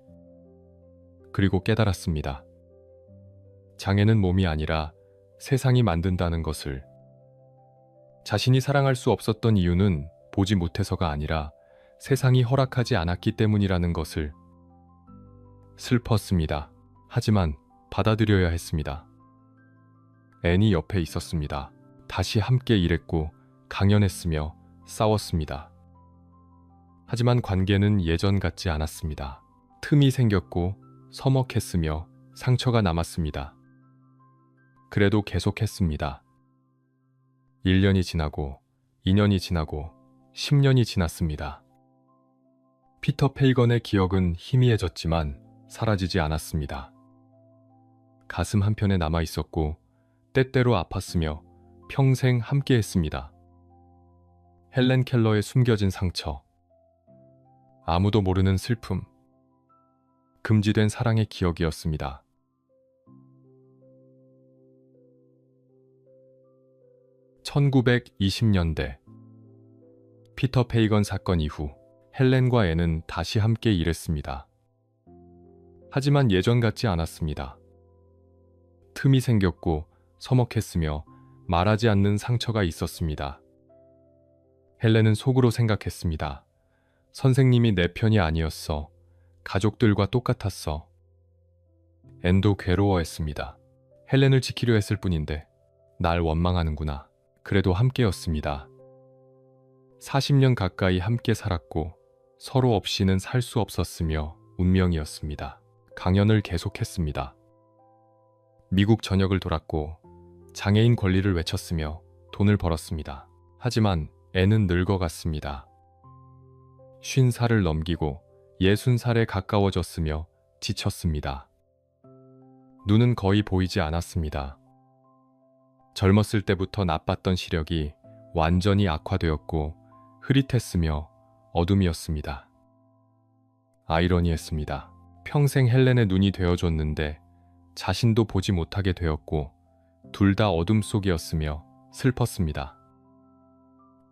S1: 그리고 깨달았습니다. 장애는 몸이 아니라 세상이 만든다는 것을. 자신이 사랑할 수 없었던 이유는 보지 못해서가 아니라 세상이 허락하지 않았기 때문이라는 것을. 슬펐습니다. 하지만 받아들여야 했습니다. 앤이 옆에 있었습니다. 다시 함께 일했고 강연했으며 싸웠습니다. 하지만 관계는 예전 같지 않았습니다. 틈이 생겼고 서먹했으며 상처가 남았습니다. 그래도 계속했습니다. 1년이 지나고 2년이 지나고 10년이 지났습니다. 피터 페이건의 기억은 희미해졌지만 사라지지 않았습니다. 가슴 한편에 남아 있었고 때때로 아팠으며 평생 함께했습니다. 헬렌 켈러의 숨겨진 상처, 아무도 모르는 슬픔, 금지된 사랑의 기억이었습니다. (1920년대) 피터 페이건 사건 이후 헬렌과 앤은 다시 함께 일했습니다. 하지만 예전 같지 않았습니다. 틈이 생겼고 서먹했으며 말하지 않는 상처가 있었습니다. 헬렌은 속으로 생각했습니다. 선생님이 내 편이 아니었어. 가족들과 똑같았어. 앤도 괴로워했습니다. 헬렌을 지키려 했을 뿐인데 날 원망하는구나. 그래도 함께였습니다. 40년 가까이 함께 살았고 서로 없이는 살 수 없었으며 운명이었습니다. 강연을 계속했습니다. 미국 전역을 돌았고 장애인 권리를 외쳤으며 돈을 벌었습니다. 하지만 앤은 늙어갔습니다. 50살을 넘기고 60살에 가까워졌으며 지쳤습니다. 눈은 거의 보이지 않았습니다. 젊었을 때부터 나빴던 시력이 완전히 악화되었고 흐릿했으며 어둠이었습니다. 아이러니했습니다. 평생 헬렌의 눈이 되어줬는데 자신도 보지 못하게 되었고 둘 다 어둠 속이었으며 슬펐습니다.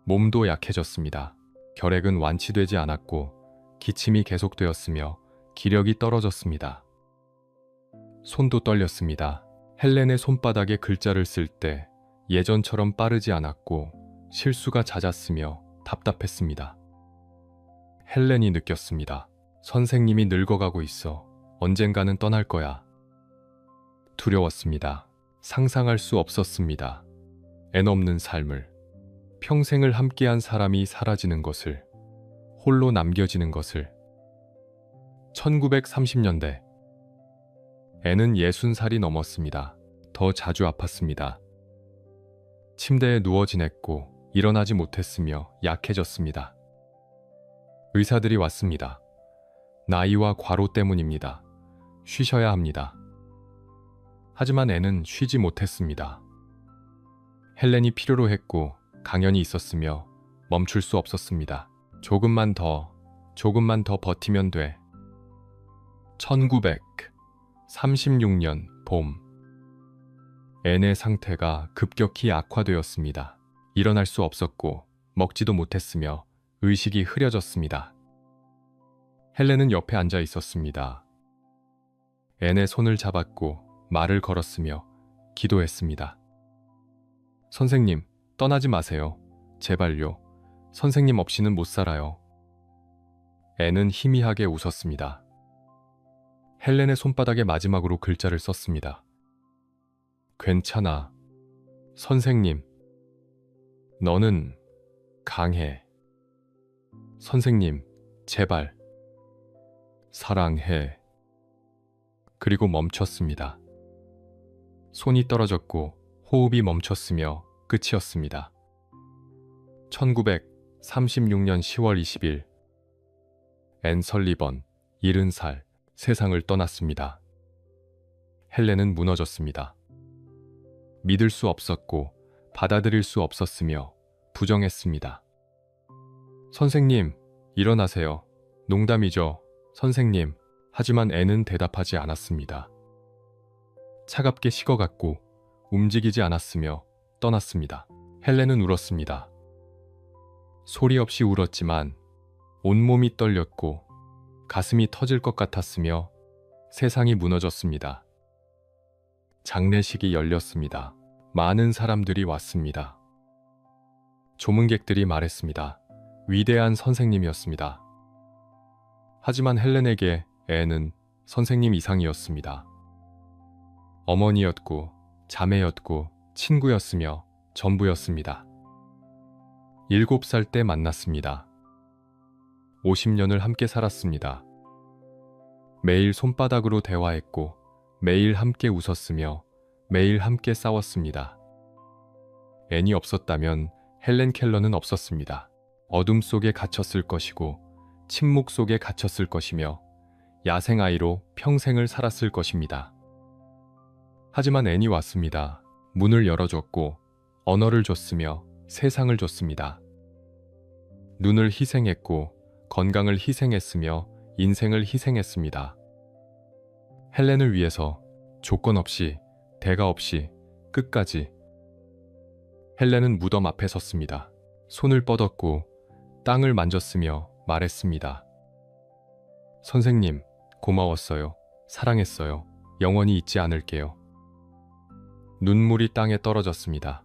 S1: 몸도 약해졌습니다. 결핵은 완치되지 않았고 기침이 계속되었으며 기력이 떨어졌습니다. 손도 떨렸습니다. 헬렌의 손바닥에 글자를 쓸 때 예전처럼 빠르지 않았고 실수가 잦았으며 답답했습니다. 헬렌이 느꼈습니다. 선생님이 늙어가고 있어. 언젠가는 떠날 거야. 두려웠습니다. 상상할 수 없었습니다. 앤 없는 삶을, 평생을 함께한 사람이 사라지는 것을, 홀로 남겨지는 것을. 1930년대 앤은 60살이 넘었습니다. 더 자주 아팠습니다. 침대에 누워 지냈고 일어나지 못했으며 약해졌습니다. 의사들이 왔습니다. 나이와 과로 때문입니다. 쉬셔야 합니다. 하지만 앤은 쉬지 못했습니다. 헬렌이 필요로 했고 강연이 있었으며 멈출 수 없었습니다. 조금만 더 버티면 돼. 1936년 봄, 앤의 상태가 급격히 악화되었습니다. 일어날 수 없었고 먹지도 못했으며 의식이 흐려졌습니다. 헬렌은 옆에 앉아 있었습니다. 앤의 손을 잡았고 말을 걸었으며 기도했습니다. 선생님, 떠나지 마세요. 제발요. 선생님 없이는 못 살아요. 앤은 희미하게 웃었습니다. 헬렌의 손바닥에 마지막으로 글자를 썼습니다. 괜찮아. 선생님. 너는 강해. 선생님, 제발. 사랑해. 그리고 멈췄습니다. 손이 떨어졌고 호흡이 멈췄으며 끝이었습니다. 1936년 10월 20일 앤 설리번 70살 세상을 떠났습니다. 헬렌은 무너졌습니다. 믿을 수 없었고 받아들일 수 없었으며 부정했습니다. 선생님, 일어나세요. 농담이죠, 선생님. 하지만 앤은 대답하지 않았습니다. 차갑게 식어갔고 움직이지 않았으며 떠났습니다. 헬렌은 울었습니다. 소리 없이 울었지만 온몸이 떨렸고 가슴이 터질 것 같았으며 세상이 무너졌습니다. 장례식이 열렸습니다. 많은 사람들이 왔습니다. 조문객들이 말했습니다. 위대한 선생님이었습니다. 하지만 헬렌에게 앤은 선생님 이상이었습니다. 어머니였고 자매였고 친구였으며 전부였습니다. 7살 때 만났습니다. 50년을 함께 살았습니다. 매일 손바닥으로 대화했고 매일 함께 웃었으며 매일 함께 싸웠습니다. 앤이 없었다면 헬렌 켈러는 없었습니다. 어둠 속에 갇혔을 것이고 침묵 속에 갇혔을 것이며 야생아이로 평생을 살았을 것입니다. 하지만 앤이 왔습니다. 문을 열어줬고 언어를 줬으며 세상을 줬습니다. 눈을 희생했고 건강을 희생했으며 인생을 희생했습니다. 헬렌을 위해서 조건 없이 대가 없이 끝까지. 헬렌은 무덤 앞에 섰습니다. 손을 뻗었고 땅을 만졌으며 말했습니다. 선생님, 고마웠어요. 사랑했어요. 영원히 잊지 않을게요. 눈물이 땅에 떨어졌습니다.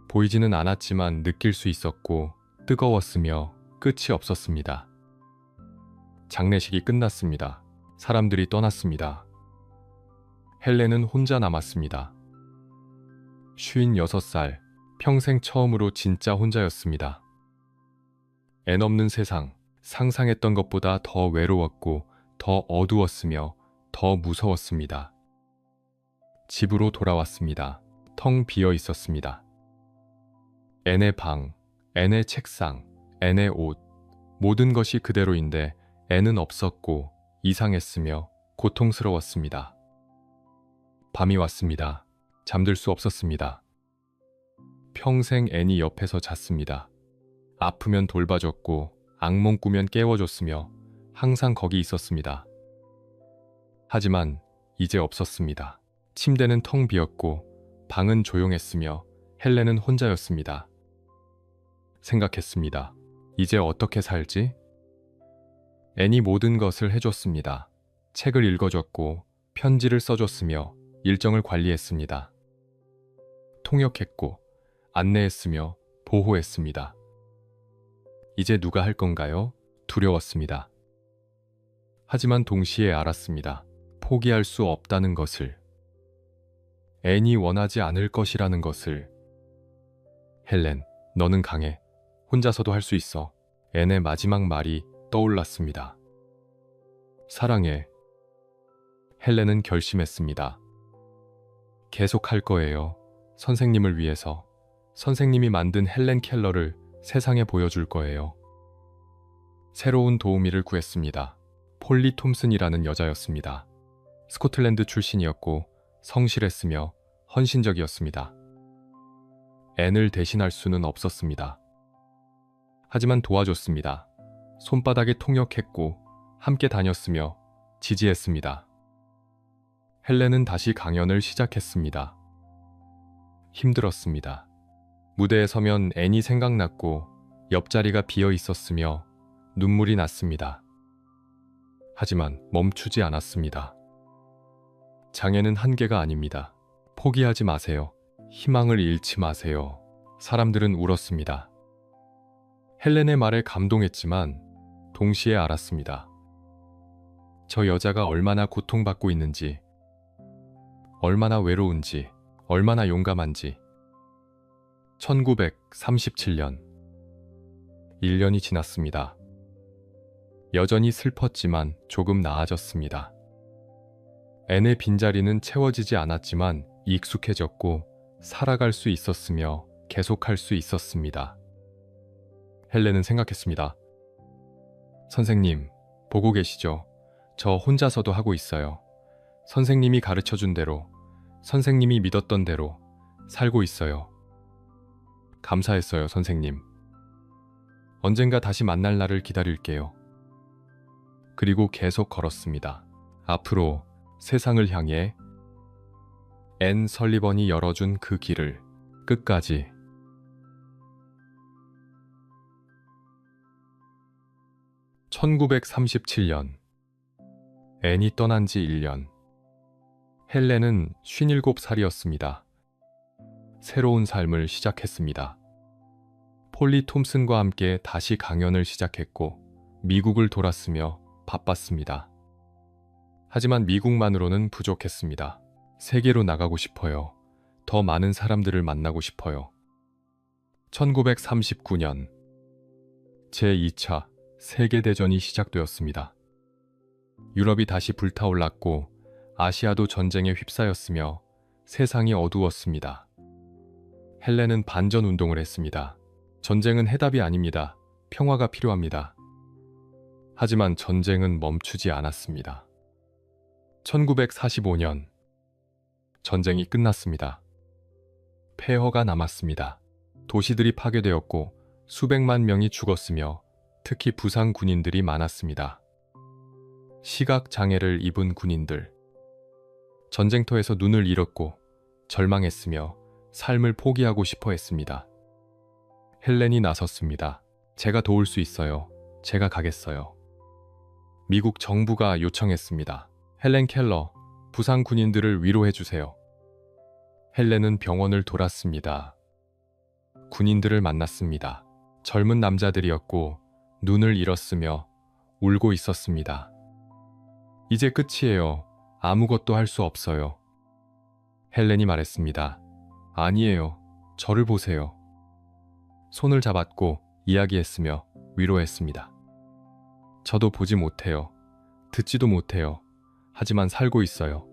S1: 보이지는 않았지만 느낄 수 있었고 뜨거웠으며 끝이 없었습니다. 장례식이 끝났습니다. 사람들이 떠났습니다. 헬렌은 혼자 남았습니다. 56살, 평생 처음으로 진짜 혼자였습니다. 앤 없는 세상, 상상했던 것보다 더 외로웠고 더 어두웠으며 더 무서웠습니다. 집으로 돌아왔습니다. 텅 비어 있었습니다. 앤의 방, 앤의 책상, 앤의 옷, 모든 것이 그대로인데 앤은 없었고 이상했으며 고통스러웠습니다. 밤이 왔습니다. 잠들 수 없었습니다. 평생 앤이 옆에서 잤습니다. 아프면 돌봐줬고 악몽 꾸면 깨워줬으며 항상 거기 있었습니다. 하지만 이제 없었습니다. 침대는 텅 비었고 방은 조용했으며 헬렌은 혼자였습니다. 생각했습니다. 이제 어떻게 살지? 앤이 모든 것을 해줬습니다. 책을 읽어줬고 편지를 써줬으며 일정을 관리했습니다. 통역했고 안내했으며 보호했습니다. 이제 누가 할 건가요? 두려웠습니다. 하지만 동시에 알았습니다. 포기할 수 없다는 것을. 앤이 원하지 않을 것이라는 것을. 헬렌, 너는 강해. 혼자서도 할 수 있어. 앤의 마지막 말이 떠올랐습니다. 사랑해. 헬렌은 결심했습니다. 계속 할 거예요. 선생님을 위해서. 선생님이 만든 헬렌 켈러를 세상에 보여줄 거예요. 새로운 도우미를 구했습니다. 폴리 톰슨이라는 여자였습니다. 스코틀랜드 출신이었고 성실했으며 헌신적이었습니다. 앤을 대신할 수는 없었습니다. 하지만 도와줬습니다. 손바닥에 통역했고 함께 다녔으며 지지했습니다. 헬렌은 다시 강연을 시작했습니다. 힘들었습니다. 무대에 서면 앤이 생각났고 옆자리가 비어 있었으며 눈물이 났습니다. 하지만 멈추지 않았습니다. 장애는 한계가 아닙니다. 포기하지 마세요. 희망을 잃지 마세요. 사람들은 울었습니다. 헬렌의 말에 감동했지만 동시에 알았습니다. 저 여자가 얼마나 고통받고 있는지, 얼마나 외로운지, 얼마나 용감한지. 1937년 1년이 지났습니다. 여전히 슬펐지만 조금 나아졌습니다. 앤의 빈자리는 채워지지 않았지만 익숙해졌고 살아갈 수 있었으며 계속할 수 있었습니다. 헬렌은 생각했습니다. 선생님, 보고 계시죠? 저 혼자서도 하고 있어요. 선생님이 가르쳐준 대로, 선생님이 믿었던 대로 살고 있어요. 감사했어요, 선생님. 언젠가 다시 만날 날을 기다릴게요. 그리고 계속 걸었습니다. 앞으로 세상을 향해 앤 설리번이 열어준 그 길을 끝까지. (1937년) 앤이 떠난 지 1년. 헬렌은 57살이었습니다. 새로운 삶을 시작했습니다. 폴리 톰슨과 함께 다시 강연을 시작했고 미국을 돌았으며 바빴습니다. 하지만 미국만으로는 부족했습니다. 세계로 나가고 싶어요. 더 많은 사람들을 만나고 싶어요. 1939년 제2차 세계대전이 시작되었습니다. 유럽이 다시 불타올랐고 아시아도 전쟁에 휩싸였으며 세상이 어두웠습니다. 헬렌은 반전 운동을 했습니다. 전쟁은 해답이 아닙니다. 평화가 필요합니다. 하지만 전쟁은 멈추지 않았습니다. 1945년 전쟁이 끝났습니다. 폐허가 남았습니다. 도시들이 파괴되었고 수백만 명이 죽었으며 특히 부상 군인들이 많았습니다. 시각 장애를 입은 군인들. 전쟁터에서 눈을 잃었고 절망했으며 삶을 포기하고 싶어 했습니다. 헬렌이 나섰습니다. 제가 도울 수 있어요. 제가 가겠어요. 미국 정부가 요청했습니다. 헬렌 켈러, 부상 군인들을 위로해 주세요. 헬렌은 병원을 돌았습니다. 군인들을 만났습니다. 젊은 남자들이었고 눈을 잃었으며 울고 있었습니다. 이제 끝이에요. 아무것도 할 수 없어요. 헬렌이 말했습니다. 아니에요. 저를 보세요. 손을 잡았고 이야기했으며 위로했습니다. 저도 보지 못해요. 듣지도 못해요. 하지만 살고 있어요.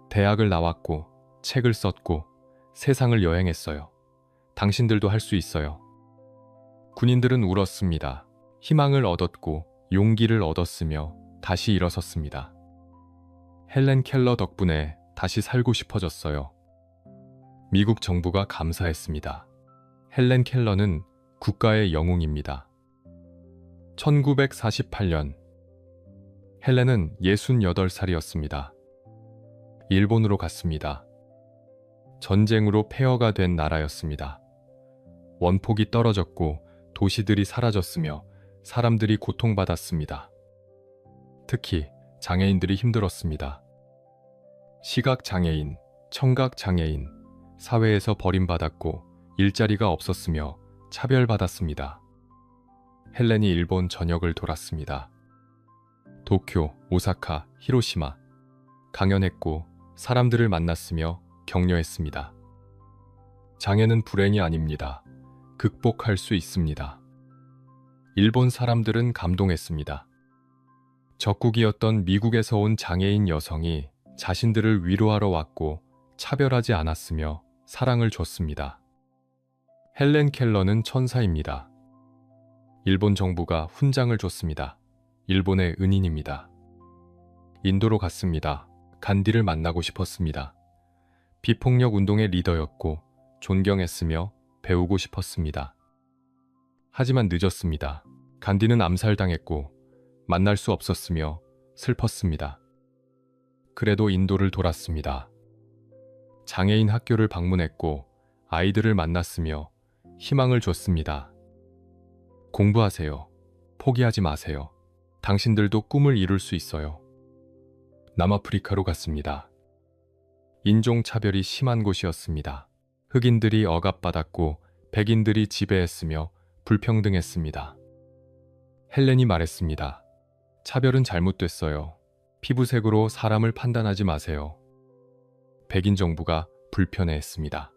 S1: 대학을 나왔고 책을 썼고 세상을 여행했어요. 당신들도 할 수 있어요. 군인들은 울었습니다. 희망을 얻었고 용기를 얻었으며 다시 일어섰습니다. 헬렌 켈러 덕분에 다시 살고 싶어졌어요. 미국 정부가 감사했습니다. 헬렌 켈러는 국가의 영웅입니다. 1948년 헬렌은 68살이었습니다. 일본으로 갔습니다. 전쟁으로 폐허가 된 나라였습니다. 원폭이 떨어졌고 도시들이 사라졌으며 사람들이 고통받았습니다. 특히 장애인들이 힘들었습니다. 시각장애인, 청각장애인, 사회에서 버림받았고 일자리가 없었으며 차별받았습니다. 헬렌이 일본 전역을 돌았습니다. 도쿄, 오사카, 히로시마. 강연했고 사람들을 만났으며 격려했습니다. 장애는 불행이 아닙니다. 극복할 수 있습니다. 일본 사람들은 감동했습니다. 적국이었던 미국에서 온 장애인 여성이 자신들을 위로하러 왔고 차별하지 않았으며 사랑을 줬습니다. 헬렌 켈러는 천사입니다. 일본 정부가 훈장을 줬습니다. 일본의 은인입니다. 인도로 갔습니다. 간디를 만나고 싶었습니다. 비폭력 운동의 리더였고 존경했으며 배우고 싶었습니다. 하지만 늦었습니다. 간디는 암살당했고 만날 수 없었으며 슬펐습니다. 그래도 인도를 돌았습니다. 장애인 학교를 방문했고 아이들을 만났으며 희망을 줬습니다. 공부하세요. 포기하지 마세요. 당신들도 꿈을 이룰 수 있어요. 남아프리카로 갔습니다. 인종차별이 심한 곳이었습니다. 흑인들이 억압받았고 백인들이 지배했으며 불평등했습니다. 헬렌이 말했습니다. 차별은 잘못됐어요. 피부색으로 사람을 판단하지 마세요. 백인 정부가 불편해했습니다.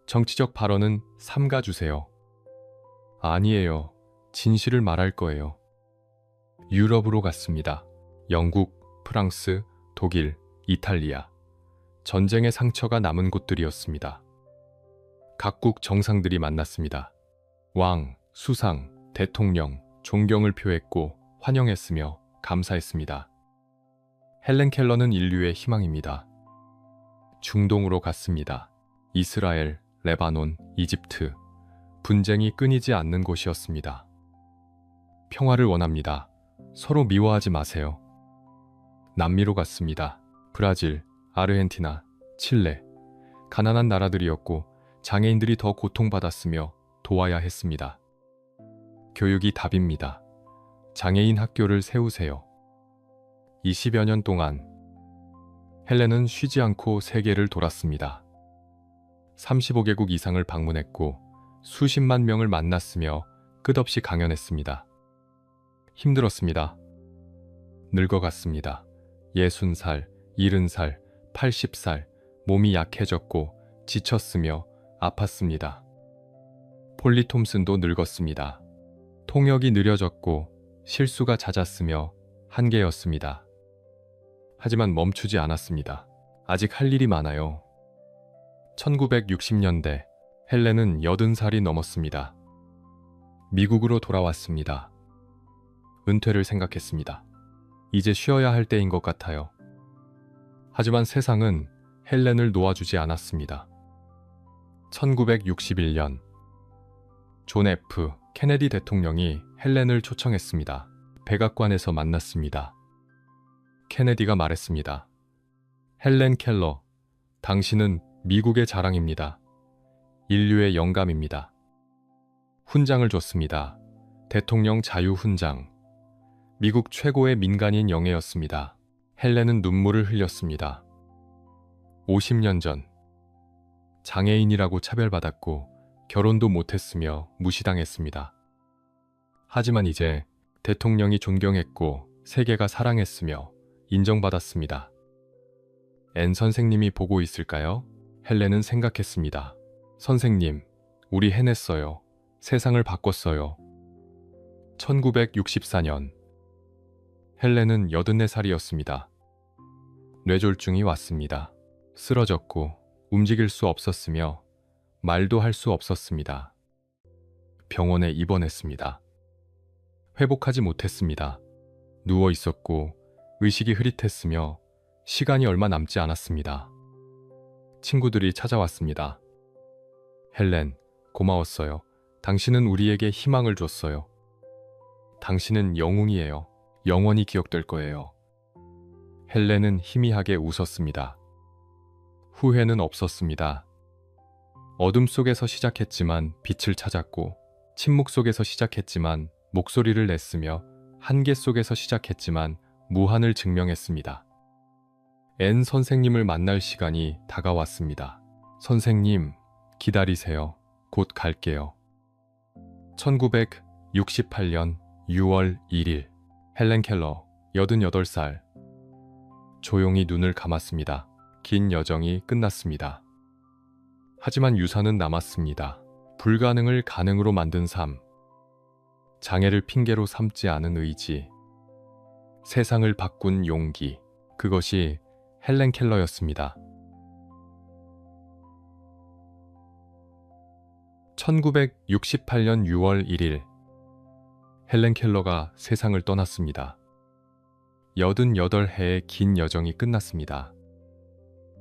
S1: 정치적 발언은 삼가주세요. 아니에요. 진실을 말할 거예요. 유럽으로 갔습니다. 영국, 프랑스, 독일, 이탈리아. 전쟁의 상처가 남은 곳들이었습니다. 각국 정상들이 만났습니다. 왕, 수상, 대통령, 존경을 표했고 환영했으며 감사했습니다. 헬렌 켈러는 인류의 희망입니다. 중동으로 갔습니다. 이스라엘, 레바논, 이집트. 분쟁이 끊이지 않는 곳이었습니다. 평화를 원합니다. 서로 미워하지 마세요. 남미로 갔습니다. 브라질, 아르헨티나, 칠레. 가난한 나라들이었고 장애인들이 더 고통받았으며 도와야 했습니다. 교육이 답입니다. 장애인 학교를 세우세요. 20여 년 동안 헬렌은 쉬지 않고 세계를 돌았습니다. 35개국 이상을 방문했고 수십만 명을 만났으며 끝없이 강연했습니다. 힘들었습니다. 늙어갔습니다. 60살, 70살, 80살, 몸이 약해졌고 지쳤으며 아팠습니다. 폴리 톰슨도 늙었습니다. 통역이 느려졌고 실수가 잦았으며 한계였습니다. 하지만 멈추지 않았습니다. 아직 할 일이 많아요. 1960년대 헬렌은 80살이 넘었습니다. 미국으로 돌아왔습니다. 은퇴를 생각했습니다. 이제 쉬어야 할 때인 것 같아요. 하지만 세상은 헬렌을 놓아주지 않았습니다. 1961년 존 F. 케네디 대통령이 헬렌을 초청했습니다. 백악관에서 만났습니다. 케네디가 말했습니다. 헬렌 켈러, 당신은 미국의 자랑입니다. 인류의 영감입니다. 훈장을 줬습니다. 대통령 자유훈장. 미국 최고의 민간인 영예였습니다. 헬렌은 눈물을 흘렸습니다. 50년 전 장애인이라고 차별받았고 결혼도 못했으며 무시당했습니다. 하지만 이제 대통령이 존경했고 세계가 사랑했으며 인정받았습니다. 앤 선생님이 보고 있을까요? 헬렌은 생각했습니다. 선생님, 우리 해냈어요. 세상을 바꿨어요. 1964년 헬렌은 84살이었습니다. 뇌졸중이 왔습니다. 쓰러졌고 움직일 수 없었으며 말도 할 수 없었습니다. 병원에 입원했습니다. 회복하지 못했습니다. 누워 있었고 의식이 흐릿했으며 시간이 얼마 남지 않았습니다. 친구들이 찾아왔습니다. 헬렌, 고마웠어요. 당신은 우리에게 희망을 줬어요. 당신은 영웅이에요. 영원히 기억될 거예요. 헬렌은 희미하게 웃었습니다. 후회는 없었습니다. 어둠 속에서 시작했지만 빛을 찾았고 침묵 속에서 시작했지만 목소리를 냈으며 한계 속에서 시작했지만 무한을 증명했습니다. 앤 선생님을 만날 시간이 다가왔습니다. 선생님, 기다리세요. 곧 갈게요. 1968년 6월 1일 헬렌 켈러 88살 조용히 눈을 감았습니다. 긴 여정이 끝났습니다. 하지만 유산은 남았습니다. 불가능을 가능으로 만든 삶, 장애를 핑계로 삼지 않은 의지, 세상을 바꾼 용기, 그것이 헬렌 켈러였습니다. 1968년 6월 1일 헬렌 켈러가 세상을 떠났습니다. 88해의 긴 여정이 끝났습니다.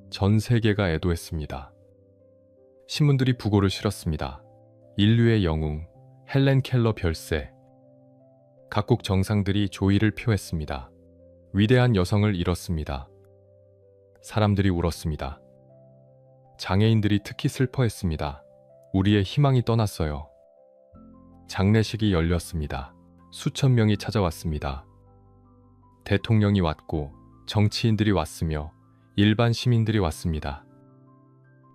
S1: 전 세계가 애도했습니다. 신문들이 부고를 실었습니다. 인류의 영웅 헬렌 켈러 별세. 각국 정상들이 조의를 표했습니다. 위대한 여성을 잃었습니다. 사람들이 울었습니다. 장애인들이 특히 슬퍼했습니다. 우리의 희망이 떠났어요. 장례식이 열렸습니다. 수천 명이 찾아왔습니다. 대통령이 왔고 정치인들이 왔으며 일반 시민들이 왔습니다.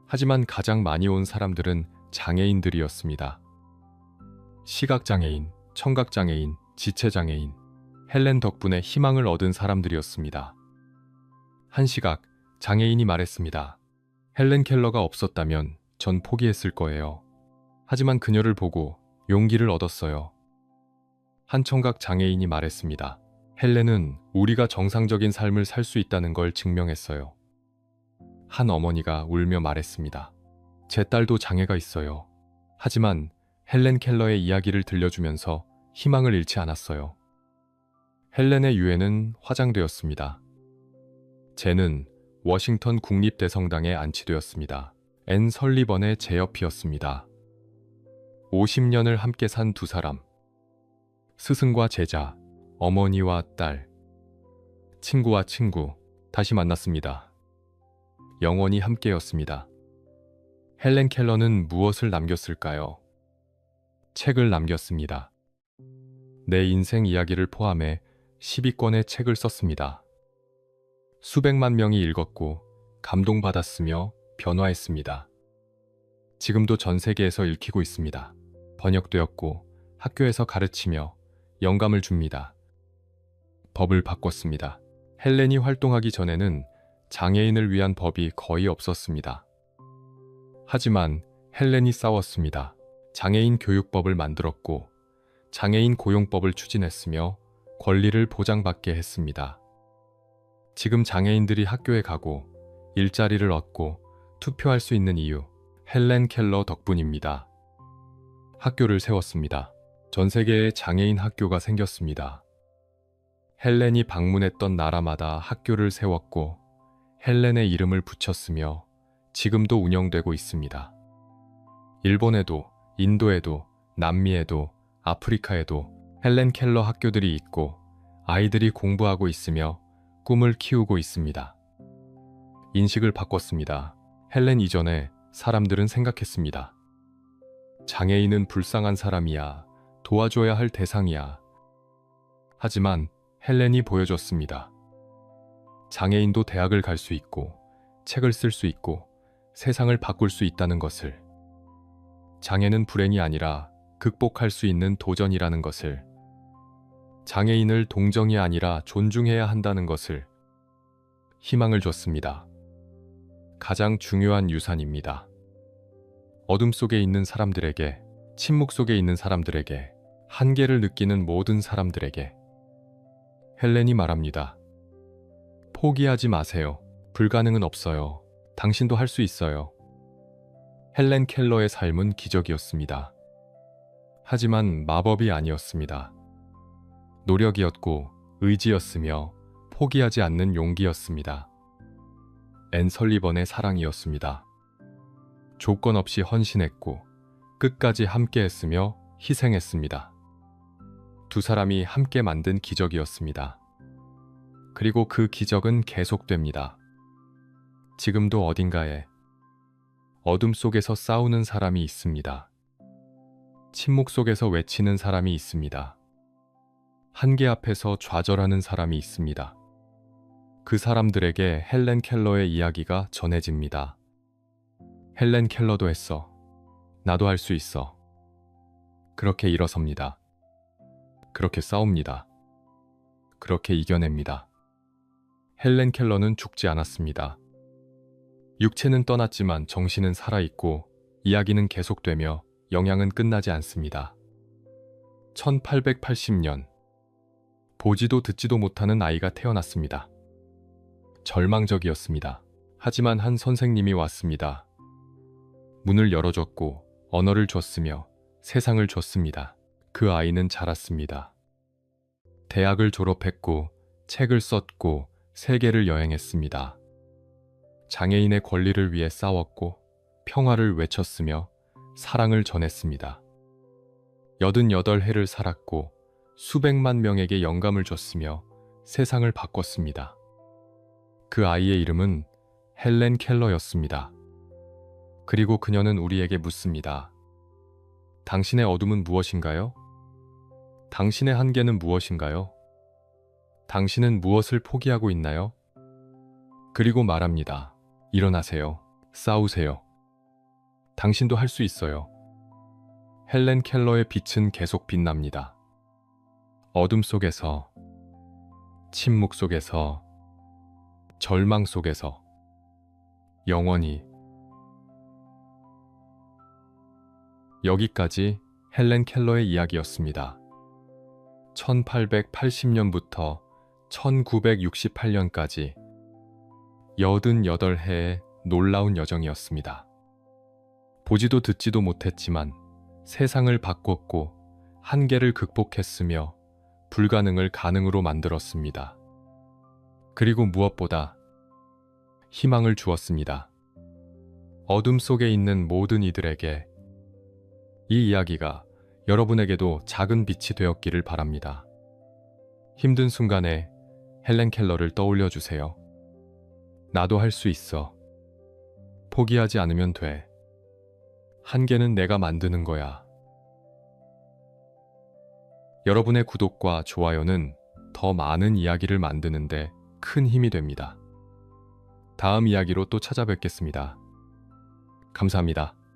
S1: 하지만 가장 많이 온 사람들은 장애인들이었습니다. 시각장애인, 청각장애인, 지체장애인, 헬렌 덕분에 희망을 얻은 사람들이었습니다. 한시각 장애인이 말했습니다. 헬렌 켈러가 없었다면 전 포기했을 거예요. 하지만 그녀를 보고 용기를 얻었어요. 한 청각 장애인이 말했습니다. 헬렌은 우리가 정상적인 삶을 살 수 있다는 걸 증명했어요. 한 어머니가 울며 말했습니다. 제 딸도 장애가 있어요. 하지만 헬렌 켈러의 이야기를 들려주면서 희망을 잃지 않았어요. 헬렌의 유해는 화장되었습니다. 쟤는 워싱턴 국립대성당에 안치되었습니다. 앤 설리번의 제 옆이었습니다. 50년을 함께 산 두 사람. 스승과 제자, 어머니와 딸, 친구와 친구, 다시 만났습니다. 영원히 함께였습니다. 헬렌 켈러는 무엇을 남겼을까요? 책을 남겼습니다. 내 인생 이야기를 포함해 12권의 책을 썼습니다. 수백만 명이 읽었고 감동받았으며 변화했습니다. 지금도 전 세계에서 읽히고 있습니다. 번역되었고 학교에서 가르치며 영감을 줍니다. 법을 바꿨습니다. 헬렌이 활동하기 전에는 장애인을 위한 법이 거의 없었습니다. 하지만 헬렌이 싸웠습니다. 장애인 교육법을 만들었고 장애인 고용법을 추진했으며 권리를 보장받게 했습니다. 지금 장애인들이 학교에 가고 일자리를 얻고 투표할 수 있는 이유, 헬렌 켈러 덕분입니다. 학교를 세웠습니다. 전 세계에 장애인 학교가 생겼습니다. 헬렌이 방문했던 나라마다 학교를 세웠고 헬렌의 이름을 붙였으며 지금도 운영되고 있습니다. 일본에도, 인도에도, 남미에도, 아프리카에도 헬렌 켈러 학교들이 있고 아이들이 공부하고 있으며 꿈을 키우고 있습니다. 인식을 바꿨습니다. 헬렌 이전에 사람들은 생각했습니다. 장애인은 불쌍한 사람이야. 도와줘야 할 대상이야. 하지만 헬렌이 보여줬습니다. 장애인도 대학을 갈 수 있고 책을 쓸 수 있고 세상을 바꿀 수 있다는 것을. 장애는 불행이 아니라 극복할 수 있는 도전이라는 것을. 장애인을 동정이 아니라 존중해야 한다는 것을. 희망을 줬습니다. 가장 중요한 유산입니다. 어둠 속에 있는 사람들에게, 침묵 속에 있는 사람들에게, 한계를 느끼는 모든 사람들에게. 헬렌이 말합니다. 포기하지 마세요. 불가능은 없어요. 당신도 할 수 있어요. 헬렌 켈러의 삶은 기적이었습니다. 하지만 마법이 아니었습니다. 노력이었고 의지였으며 포기하지 않는 용기였습니다. 앤 설리번의 사랑이었습니다. 조건 없이 헌신했고 끝까지 함께했으며 희생했습니다. 두 사람이 함께 만든 기적이었습니다. 그리고 그 기적은 계속됩니다. 지금도 어딘가에 어둠 속에서 싸우는 사람이 있습니다. 침묵 속에서 외치는 사람이 있습니다. 한계 앞에서 좌절하는 사람이 있습니다. 그 사람들에게 헬렌 켈러의 이야기가 전해집니다. 헬렌 켈러도 했어. 나도 할 수 있어. 그렇게 일어섭니다. 그렇게 싸웁니다. 그렇게 이겨냅니다. 헬렌 켈러는 죽지 않았습니다. 육체는 떠났지만 정신은 살아있고 이야기는 계속되며 영향은 끝나지 않습니다. 1880년 보지도 듣지도 못하는 아이가 태어났습니다. 절망적이었습니다. 하지만 한 선생님이 왔습니다. 문을 열어줬고 언어를 줬으며 세상을 줬습니다. 그 아이는 자랐습니다. 대학을 졸업했고 책을 썼고 세계를 여행했습니다. 장애인의 권리를 위해 싸웠고 평화를 외쳤으며 사랑을 전했습니다. 88해를 살았고 수백만 명에게 영감을 줬으며 세상을 바꿨습니다. 그 아이의 이름은 헬렌 켈러였습니다. 그리고 그녀는 우리에게 묻습니다. 당신의 어둠은 무엇인가요? 당신의 한계는 무엇인가요? 당신은 무엇을 포기하고 있나요? 그리고 말합니다. 일어나세요. 싸우세요. 당신도 할 수 있어요. 헬렌 켈러의 빛은 계속 빛납니다. 어둠 속에서, 침묵 속에서, 절망 속에서, 영원히. 여기까지 헬렌 켈러의 이야기였습니다. 1880년부터 1968년까지 88해의 놀라운 여정이었습니다. 보지도 듣지도 못했지만 세상을 바꿨고 한계를 극복했으며 불가능을 가능으로 만들었습니다. 그리고 무엇보다 희망을 주었습니다. 어둠 속에 있는 모든 이들에게 이 이야기가 여러분에게도 작은 빛이 되었기를 바랍니다. 힘든 순간에 헬렌 켈러를 떠올려 주세요. 나도 할 수 있어. 포기하지 않으면 돼. 한계는 내가 만드는 거야. 여러분의 구독과 좋아요는 더 많은 이야기를 만드는데 큰 힘이 됩니다. 다음 이야기로 또 찾아뵙겠습니다. 감사합니다.